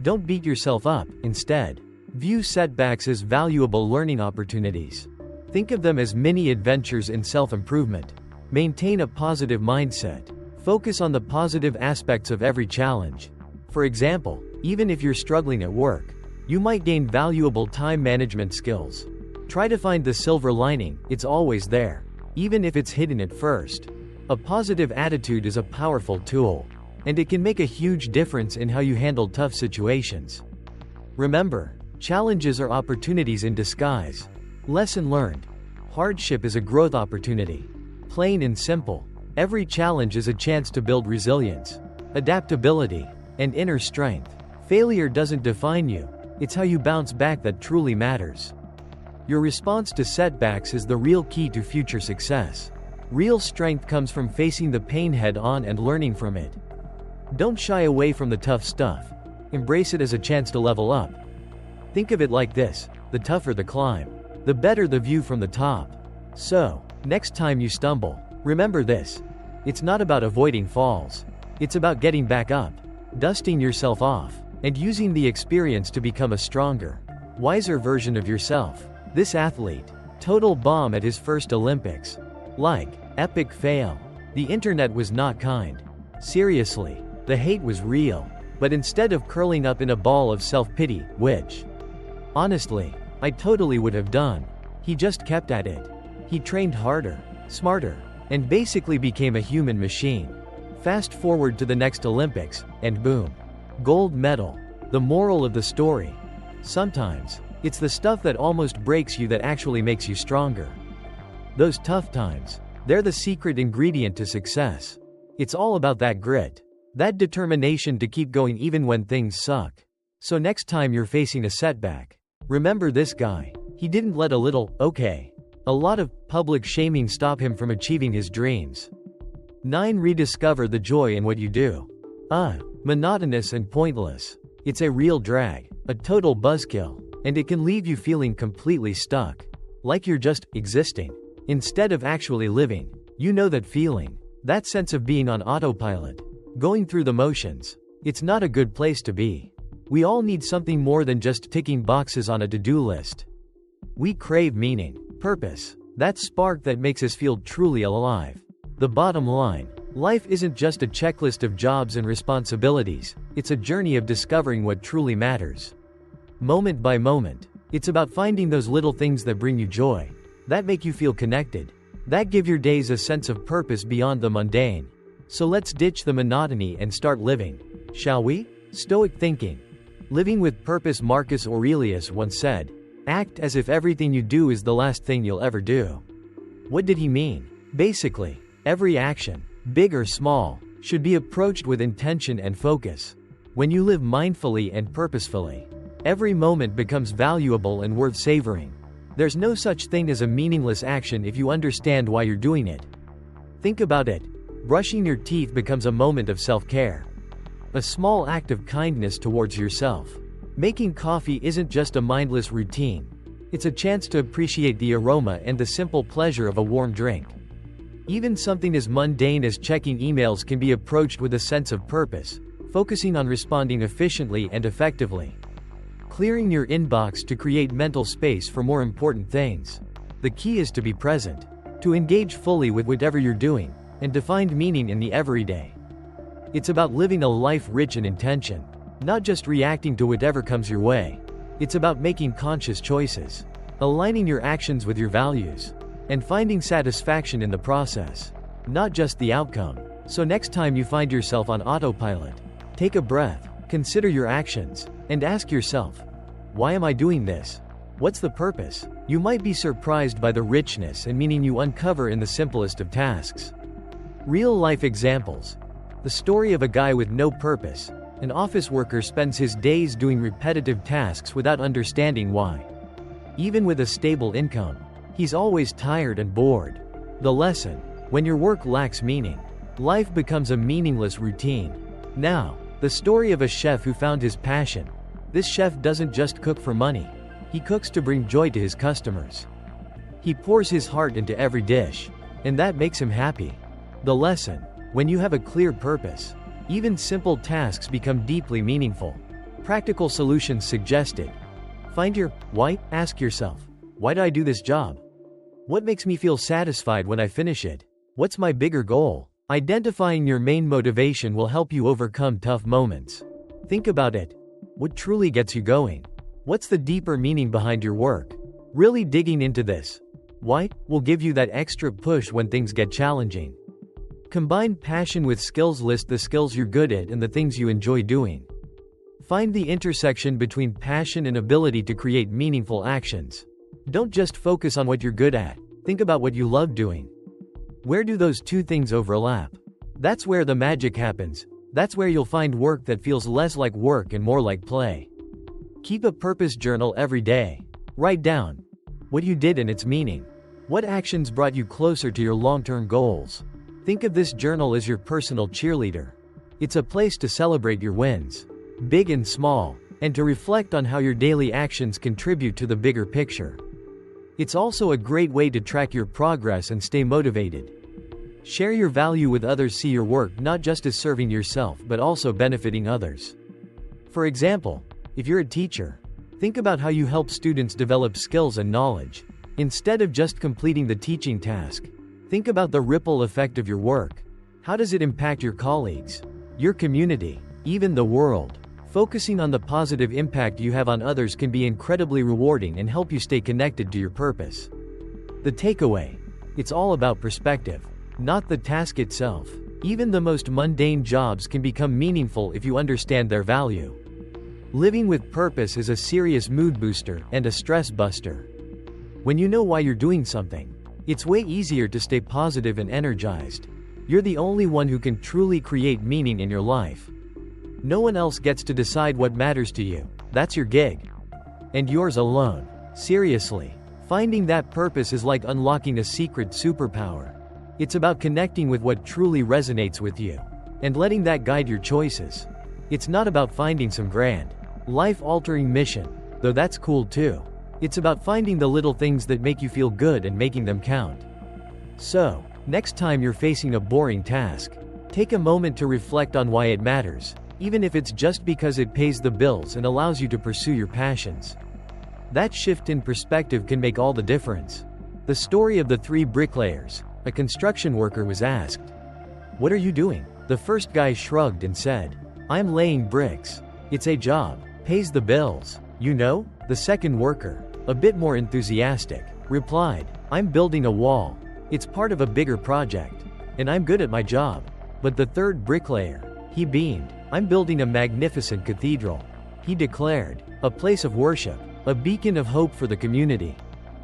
Don't beat yourself up. Instead, view setbacks as valuable learning opportunities. Think of them as mini adventures in self-improvement. Maintain a positive mindset. Focus on the positive aspects of every challenge. For example, even if you're struggling at work, you might gain valuable time management skills. Try to find the silver lining. It's always there, even if it's hidden at first. A positive attitude is a powerful tool, and it can make a huge difference in how you handle tough situations. Remember, challenges are opportunities in disguise. Lesson learned: hardship is a growth opportunity. Plain and simple, every challenge is a chance to build resilience, adaptability, and inner strength. Failure doesn't define you, it's how you bounce back that truly matters. Your response to setbacks is the real key to future success. Real strength comes from facing the pain head-on and learning from it. Don't shy away from the tough stuff. Embrace it as a chance to level up. Think of it like this: the tougher the climb, the better the view from the top. So, next time you stumble, remember this: it's not about avoiding falls. It's about getting back up, dusting yourself off, and using the experience to become a stronger, wiser version of yourself. This athlete, total bomb at his first Olympics. Like, epic fail. The internet was not kind. Seriously, the hate was real. But instead of curling up in a ball of self-pity, which, honestly, I totally would have done, he just kept at it. He trained harder, smarter, and basically became a human machine. Fast forward to the next Olympics, and boom. Gold medal. The moral of the story: sometimes, it's the stuff that almost breaks you that actually makes you stronger. Those tough times, they're the secret ingredient to success. It's all about that grit, that determination to keep going even when things suck. So next time you're facing a setback, remember this guy. He didn't let a lot of public shaming stop him from achieving his dreams. 9. Rediscover the joy in what you do. Monotonous and pointless. It's a real drag, a total buzzkill, and it can leave you feeling completely stuck. Like you're just existing, instead of actually living. You know that feeling, that sense of being on autopilot, going through the motions. It's not a good place to be. We all need something more than just ticking boxes on a to-do list. We crave meaning, purpose, that spark that makes us feel truly alive. The bottom line: life isn't just a checklist of jobs and responsibilities, it's a journey of discovering what truly matters. Moment by moment, it's about finding those little things that bring you joy, that make you feel connected, that give your days a sense of purpose beyond the mundane. So let's ditch the monotony and start living, shall we? Stoic thinking. Living with purpose. Marcus Aurelius once said, "Act as if everything you do is the last thing you'll ever do." What did he mean? Basically, every action, big or small, should be approached with intention and focus. When you live mindfully and purposefully, every moment becomes valuable and worth savoring. There's no such thing as a meaningless action if you understand why you're doing it. Think about it. Brushing your teeth becomes a moment of self-care. A small act of kindness towards yourself. Making coffee isn't just a mindless routine. It's a chance to appreciate the aroma and the simple pleasure of a warm drink. Even something as mundane as checking emails can be approached with a sense of purpose, focusing on responding efficiently and effectively. Clearing your inbox to create mental space for more important things. The key is to be present, to engage fully with whatever you're doing, and to find meaning in the everyday. It's about living a life rich in intention, not just reacting to whatever comes your way. It's about making conscious choices, aligning your actions with your values, and finding satisfaction in the process, not just the outcome. So next time you find yourself on autopilot, take a breath, consider your actions, and ask yourself, why am I doing this? What's the purpose? You might be surprised by the richness and meaning you uncover in the simplest of tasks. Real-life examples. The story of a guy with no purpose. An office worker spends his days doing repetitive tasks without understanding why. Even with a stable income, he's always tired and bored. The lesson: when your work lacks meaning, life becomes a meaningless routine. Now, the story of a chef who found his passion. This chef doesn't just cook for money. He cooks to bring joy to his customers. He pours his heart into every dish, and that makes him happy. The lesson: when you have a clear purpose, even simple tasks become deeply meaningful. Practical solutions suggested. Find your why. Ask yourself, why do I do this job? What makes me feel satisfied when I finish it? What's my bigger goal? Identifying your main motivation will help you overcome tough moments. Think about it. What truly gets you going? What's the deeper meaning behind your work? Really digging into this why will give you that extra push when things get challenging. Combine passion with skills. List the skills you're good at and the things you enjoy doing. Find the intersection between passion and ability to create meaningful actions. Don't just focus on what you're good at, think about what you love doing. Where do those two things overlap? That's where the magic happens. That's where you'll find work that feels less like work and more like play. Keep a purpose journal every day. Write down what you did and its meaning. What actions brought you closer to your long-term goals? Think of this journal as your personal cheerleader. It's a place to celebrate your wins, big and small, and to reflect on how your daily actions contribute to the bigger picture. It's also a great way to track your progress and stay motivated. Share your value with others. See your work not just as serving yourself but also benefiting others. For example, if you're a teacher, think about how you help students develop skills and knowledge. Instead of just completing the teaching task, think about the ripple effect of your work. How does it impact your colleagues, your community, even the world? Focusing on the positive impact you have on others can be incredibly rewarding and help you stay connected to your purpose. The takeaway: it's all about perspective, not the task itself. Even the most mundane jobs can become meaningful if you understand their value. Living with purpose is a serious mood booster and a stress buster. When you know why you're doing something, it's way easier to stay positive and energized. You're the only one who can truly create meaning in your life. No one else gets to decide what matters to you. That's your gig. And yours alone. Seriously, finding that purpose is like unlocking a secret superpower. It's about connecting with what truly resonates with you, and letting that guide your choices. It's not about finding some grand, life-altering mission, though that's cool too. It's about finding the little things that make you feel good and making them count. So, next time you're facing a boring task, take a moment to reflect on why it matters. even if it's just because it pays the bills and allows you to pursue your passions. That shift in perspective can make all the difference. The story of the three bricklayers. A construction worker was asked, "What are you doing?" The first guy shrugged and said, "I'm laying bricks. It's a job. Pays the bills. You know?" The second worker, a bit more enthusiastic, replied, "I'm building a wall. It's part of a bigger project. And I'm good at my job." But the third bricklayer, he beamed, "I'm building a magnificent cathedral." He declared, "A place of worship, a beacon of hope for the community.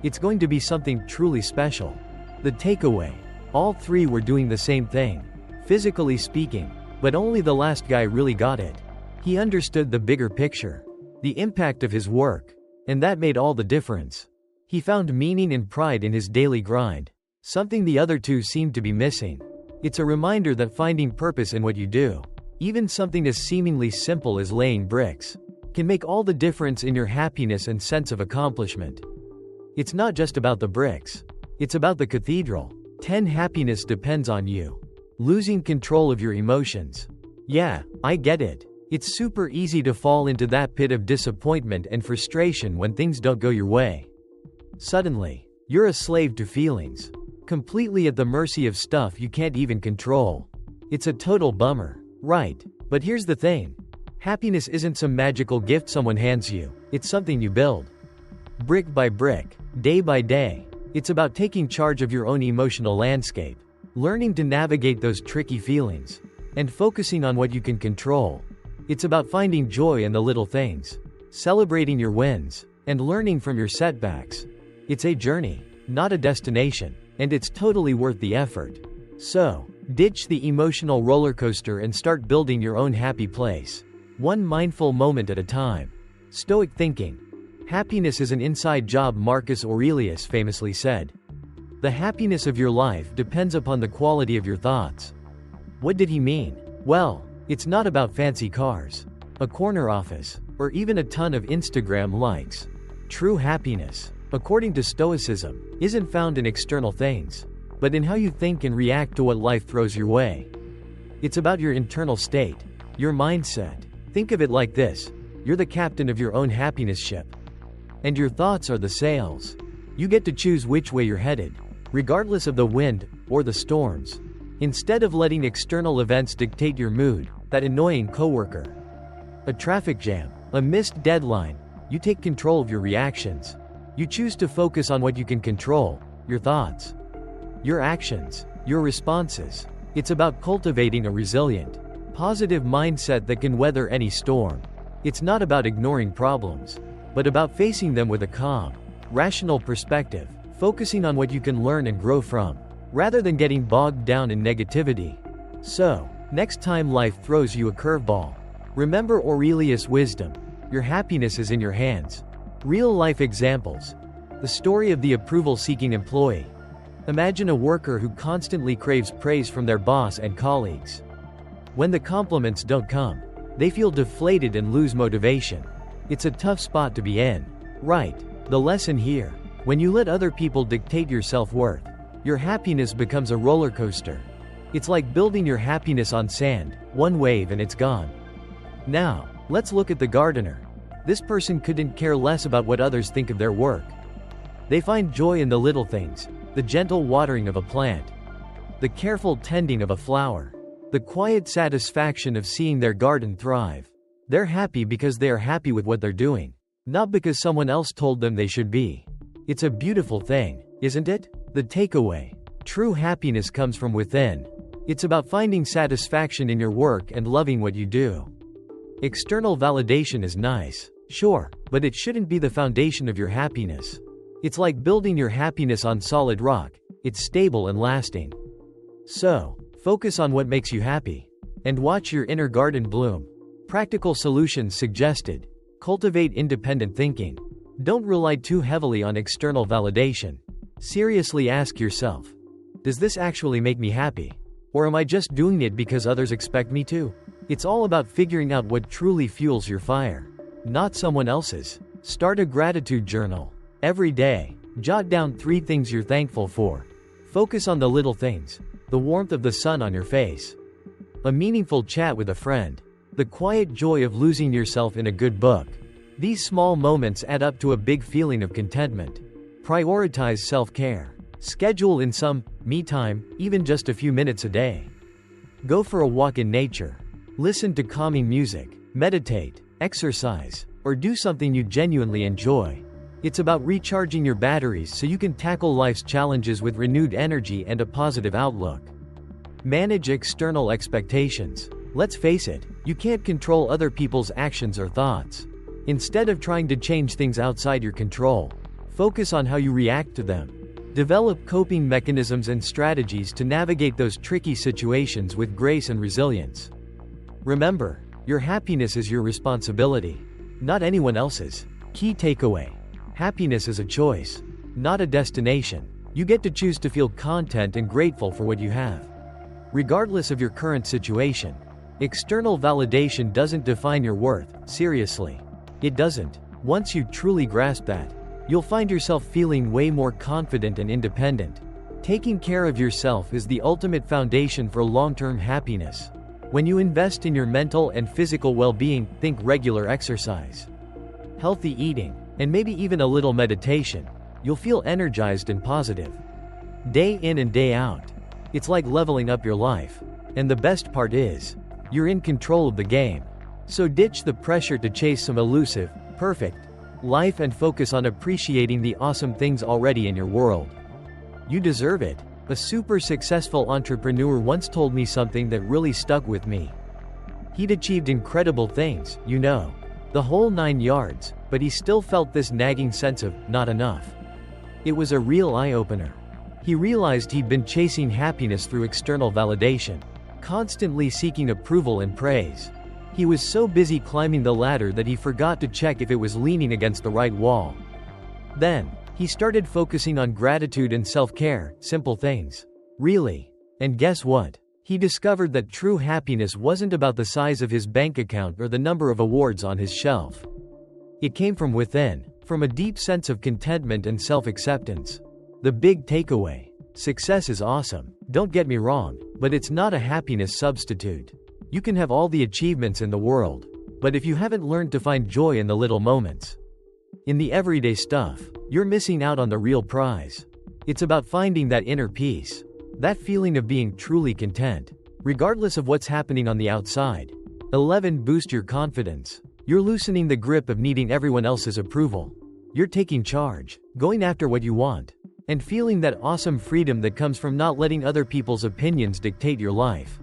It's going to be something truly special." The takeaway: all three were doing the same thing, physically speaking, but only the last guy really got it. He understood the bigger picture, the impact of his work, and that made all the difference. He found meaning and pride in his daily grind, something the other two seemed to be missing. It's a reminder that finding purpose in what you do, even something as seemingly simple as laying bricks, can make all the difference in your happiness and sense of accomplishment. It's not just about the bricks. It's about the cathedral. 10 Happiness depends on you losing control of your emotions. Yeah, I get it. It's super easy to fall into that pit of disappointment and frustration when things don't go your way. Suddenly, you're a slave to feelings, completely at the mercy of stuff you can't even control. It's a total bummer, right? But here's the thing. Happiness isn't some magical gift someone hands you. It's something you build. Brick by brick, day by day. It's about taking charge of your own emotional landscape, learning to navigate those tricky feelings, and focusing on what you can control. It's about finding joy in the little things, celebrating your wins, and learning from your setbacks. It's a journey, not a destination, and it's totally worth the effort. So, ditch the emotional roller coaster and start building your own happy place, one mindful moment at a time. Stoic thinking. Happiness is an inside job, Marcus Aurelius famously said. The happiness of your life depends upon the quality of your thoughts. What did he mean? Well, it's not about fancy cars, a corner office, or even a ton of Instagram likes. True happiness, according to Stoicism, isn't found in external things, but in how you think and react to what life throws your way. It's about your internal state, your mindset. Think of it like this: you're the captain of your own happiness ship, and your thoughts are the sails. You get to choose which way you're headed, regardless of the wind or the storms. Instead of letting external events dictate your mood, that annoying coworker, a traffic jam, a missed deadline, you take control of your reactions. You choose to focus on what you can control, your thoughts, your actions, your responses. It's about cultivating a resilient, positive mindset that can weather any storm. It's not about ignoring problems, but about facing them with a calm, rational perspective, focusing on what you can learn and grow from, rather than getting bogged down in negativity. So, next time life throws you a curveball, remember Aurelius' wisdom: your happiness is in your hands. Real-life examples. The story of the approval-seeking employee. Imagine a worker who constantly craves praise from their boss and colleagues. When the compliments don't come, they feel deflated and lose motivation. It's a tough spot to be in, right? The lesson here: when you let other people dictate your self-worth, your happiness becomes a roller coaster. It's like building your happiness on sand, one wave and it's gone. Now, let's look at the gardener. This person couldn't care less about what others think of their work. They find joy in the little things: the gentle watering of a plant, the careful tending of a flower, the quiet satisfaction of seeing their garden thrive. They're happy because they are happy with what they're doing, not because someone else told them they should be. It's a beautiful thing, isn't it? The takeaway: true happiness comes from within. It's about finding satisfaction in your work and loving what you do. External validation is nice, sure, but it shouldn't be the foundation of your happiness. It's like building your happiness on solid rock. It's stable and lasting. So, focus on what makes you happy, and watch your inner garden bloom. Practical solutions suggested. Cultivate independent thinking. Don't rely too heavily on external validation. Seriously ask yourself, does this actually make me happy? Or am I just doing it because others expect me to? It's all about figuring out what truly fuels your fire, not someone else's. Start a gratitude journal. Every day, jot down 3 things you're thankful for. Focus on the little things: the warmth of the sun on your face, a meaningful chat with a friend, The quiet joy of losing yourself in a good book. These small moments add up to a big feeling of contentment. Prioritize self-care. Schedule in some me time, even just a few minutes a day. Go for a walk in nature. Listen to calming music, meditate, exercise, or do something you genuinely enjoy. It's about recharging your batteries so you can tackle life's challenges with renewed energy and a positive outlook. Manage external expectations. Let's face it, you can't control other people's actions or thoughts. Instead of trying to change things outside your control, focus on how you react to them. Develop coping mechanisms and strategies to navigate those tricky situations with grace and resilience. Remember, your happiness is your responsibility, not anyone else's. Key takeaway: happiness is a choice, not a destination. You get to choose to feel content and grateful for what you have. Regardless of your current situation, external validation doesn't define your worth, seriously. It doesn't. Once you truly grasp that, you'll find yourself feeling way more confident and independent. Taking care of yourself is the ultimate foundation for long-term happiness. When you invest in your mental and physical well-being, think regular exercise, healthy eating, and maybe even a little meditation, you'll feel energized and positive. Day in and day out. It's like leveling up your life. And the best part is, you're in control of the game. So ditch the pressure to chase some elusive, perfect life and focus on appreciating the awesome things already in your world. You deserve it. A super successful entrepreneur once told me something that really stuck with me. He'd achieved incredible things, the whole 9 yards, but he still felt this nagging sense of not enough. It was a real eye-opener. He realized he'd been chasing happiness through external validation, constantly seeking approval and praise. He was so busy climbing the ladder that he forgot to check if it was leaning against the right wall. Then, he started focusing on gratitude and self-care, simple things. Really. And guess what? He discovered that true happiness wasn't about the size of his bank account or the number of awards on his shelf. It came from within, from a deep sense of contentment and self-acceptance. The big takeaway: success is awesome, don't get me wrong, but it's not a happiness substitute. You can have all the achievements in the world, but if you haven't learned to find joy in the little moments, in the everyday stuff, you're missing out on the real prize. It's about finding that inner peace, that feeling of being truly content, regardless of what's happening on the outside. 11. Boost your confidence. You're loosening the grip of needing everyone else's approval. You're taking charge, going after what you want, and feeling that awesome freedom that comes from not letting other people's opinions dictate your life.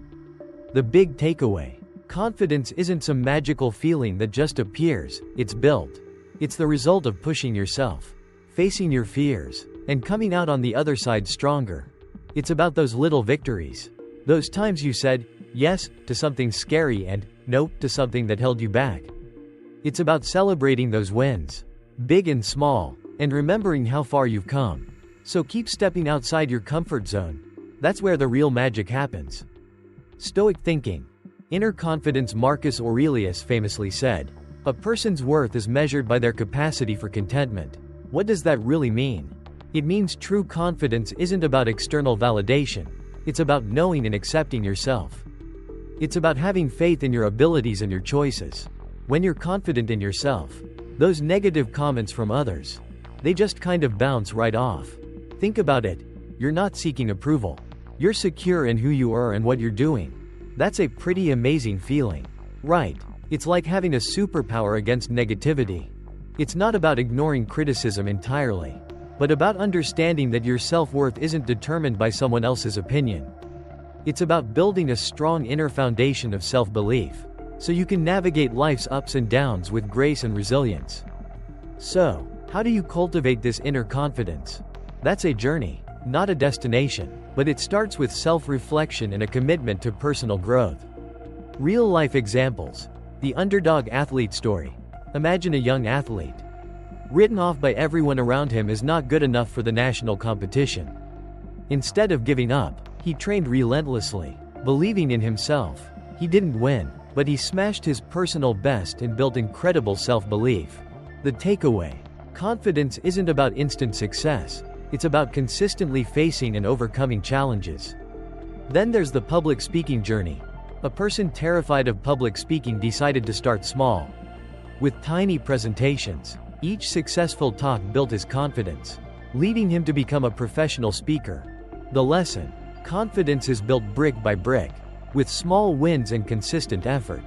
The big takeaway: confidence isn't some magical feeling that just appears, it's built. It's the result of pushing yourself, facing your fears, and coming out on the other side stronger. It's about those little victories. Those times you said yes to something scary and no to something that held you back. It's about celebrating those wins, big and small, and remembering how far you've come. So keep stepping outside your comfort zone. That's where the real magic happens. Stoic thinking. Inner confidence. Marcus Aurelius famously said, "A person's worth is measured by their capacity for contentment." What does that really mean? It means true confidence isn't about external validation. It's about knowing and accepting yourself. It's about having faith in your abilities and your choices. When you're confident in yourself, those negative comments from others, they just kind of bounce right off. Think about it. You're not seeking approval. You're secure in who you are and what you're doing. That's a pretty amazing feeling, right? It's like having a superpower against negativity. It's not about ignoring criticism entirely, but about understanding that your self-worth isn't determined by someone else's opinion. It's about building a strong inner foundation of self-belief, so you can navigate life's ups and downs with grace and resilience. So, how do you cultivate this inner confidence? That's a journey, not a destination, but it starts with self-reflection and a commitment to personal growth. Real-life examples. The underdog athlete story. Imagine a young athlete, written off by everyone around him as not good enough for the national competition. Instead of giving up, he trained relentlessly, believing in himself. He didn't win, but he smashed his personal best and built incredible self-belief. The takeaway: confidence isn't about instant success. It's about consistently facing and overcoming challenges. Then there's the public speaking journey. A person terrified of public speaking decided to start small. With tiny presentations, each successful talk built his confidence, leading him to become a professional speaker. The lesson: confidence is built brick by brick, with small wins and consistent effort.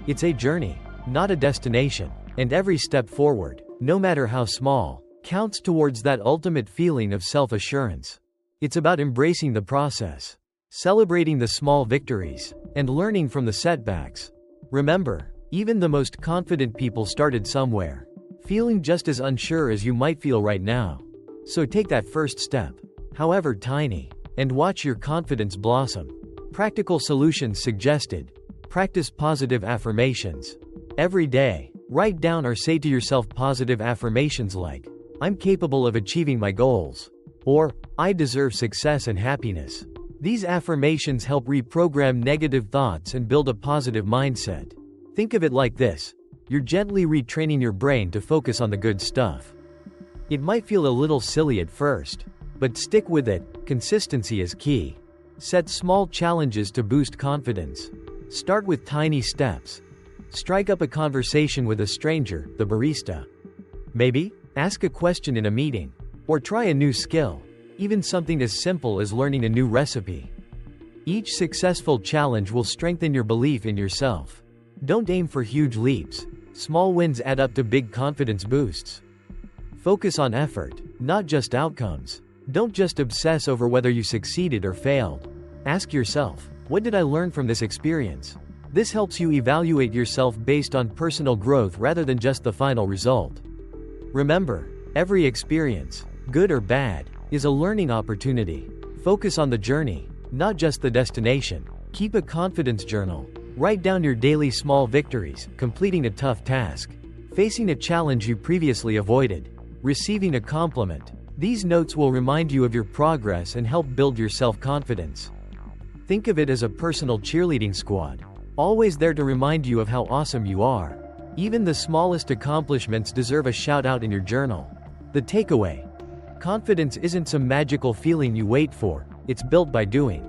It's a journey, not a destination, and every step forward, no matter how small, counts towards that ultimate feeling of self-assurance. It's about embracing the process, celebrating the small victories, and learning from the setbacks. Remember, even the most confident people started somewhere, feeling just as unsure as you might feel right now. So take that first step, however tiny, and watch your confidence blossom. Practical solutions suggested. Practice positive affirmations. Every day, write down or say to yourself positive affirmations like, "I'm capable of achieving my goals," or "I deserve success and happiness." These affirmations help reprogram negative thoughts and build a positive mindset. Think of it like this: you're gently retraining your brain to focus on the good stuff. It might feel a little silly at first, but stick with it. Consistency is key. Set small challenges to boost confidence. Start with tiny steps. Strike up a conversation with a stranger, the barista. Maybe ask a question in a meeting, or try a new skill, even something as simple as learning a new recipe. Each successful challenge will strengthen your belief in yourself. Don't aim for huge leaps. Small wins add up to big confidence boosts. Focus on effort, not just outcomes. Don't just obsess over whether you succeeded or failed. Ask yourself, what did I learn from this experience? This helps you evaluate yourself based on personal growth rather than just the final result. Remember, every experience, good or bad, is a learning opportunity. Focus on the journey, not just the destination. Keep a confidence journal. Write down your daily small victories, completing a tough task, facing a challenge you previously avoided, receiving a compliment. These notes will remind you of your progress and help build your self-confidence. Think of it as a personal cheerleading squad, always there to remind you of how awesome you are. Even the smallest accomplishments deserve a shout-out in your journal. The takeaway: confidence isn't some magical feeling you wait for, it's built by doing.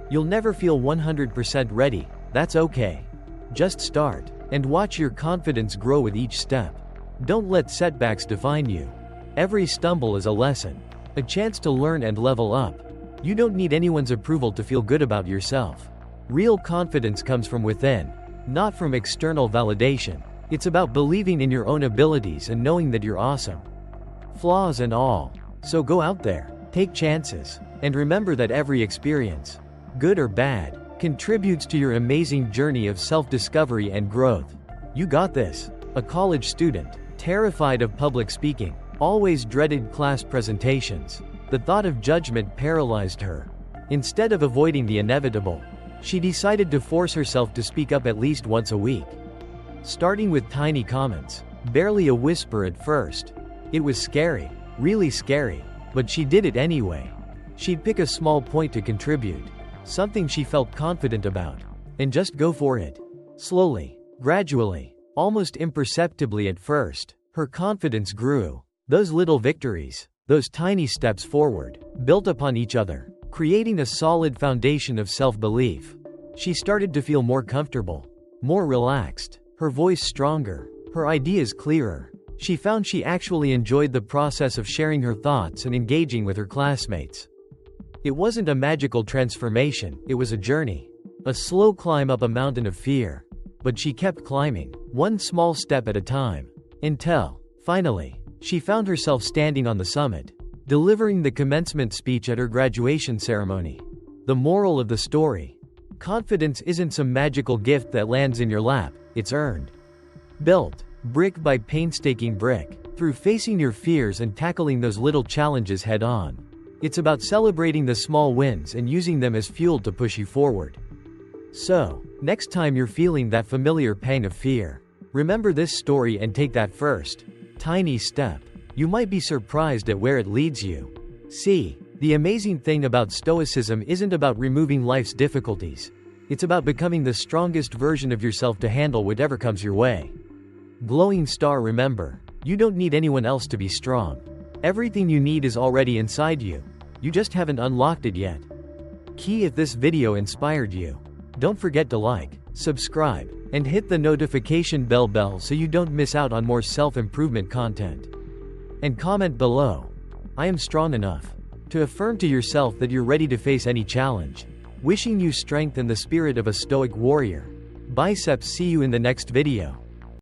You'll never feel 100% ready, that's okay. Just start, and watch your confidence grow with each step. Don't let setbacks define you. Every stumble is a lesson, a chance to learn and level up. You don't need anyone's approval to feel good about yourself. Real confidence comes from within, not from external validation. It's about believing in your own abilities and knowing that you're awesome, flaws and all. So go out there, take chances, and remember that every experience, good or bad, contributes to your amazing journey of self-discovery and growth. You got this. A college student, terrified of public speaking, always dreaded class presentations. The thought of judgment paralyzed her. Instead of avoiding the inevitable, she decided to force herself to speak up at least once a week. Starting with tiny comments, barely a whisper at first. It was scary, really scary, but she did it anyway. She'd pick a small point to contribute, something she felt confident about, and just go for it. Slowly, gradually, almost imperceptibly at first, her confidence grew. Those little victories, those tiny steps forward, built upon each other, creating a solid foundation of self-belief. She started to feel more comfortable, more relaxed, her voice stronger, her ideas clearer. She found she actually enjoyed the process of sharing her thoughts and engaging with her classmates. It wasn't a magical transformation, it was a journey. A slow climb up a mountain of fear. But she kept climbing, one small step at a time. Until, finally, she found herself standing on the summit, delivering the commencement speech at her graduation ceremony. The moral of the story: confidence isn't some magical gift that lands in your lap, it's earned. Built, brick by painstaking brick, through facing your fears and tackling those little challenges head on. It's about celebrating the small wins and using them as fuel to push you forward. So, next time you're feeling that familiar pang of fear, remember this story and take that first, tiny step. You might be surprised at where it leads you. See, the amazing thing about Stoicism isn't about removing life's difficulties. It's about becoming the strongest version of yourself to handle whatever comes your way. Glowing star, remember, you don't need anyone else to be strong. Everything you need is already inside you. You just haven't unlocked it yet. Key: if this video inspired you, Don't forget to like, subscribe, and hit the notification bell so you don't miss out on more self-improvement content. And comment below. I am strong enough to affirm to yourself that you're ready to face any challenge. Wishing you strength and the spirit of a stoic warrior. Biceps. See you in the next video.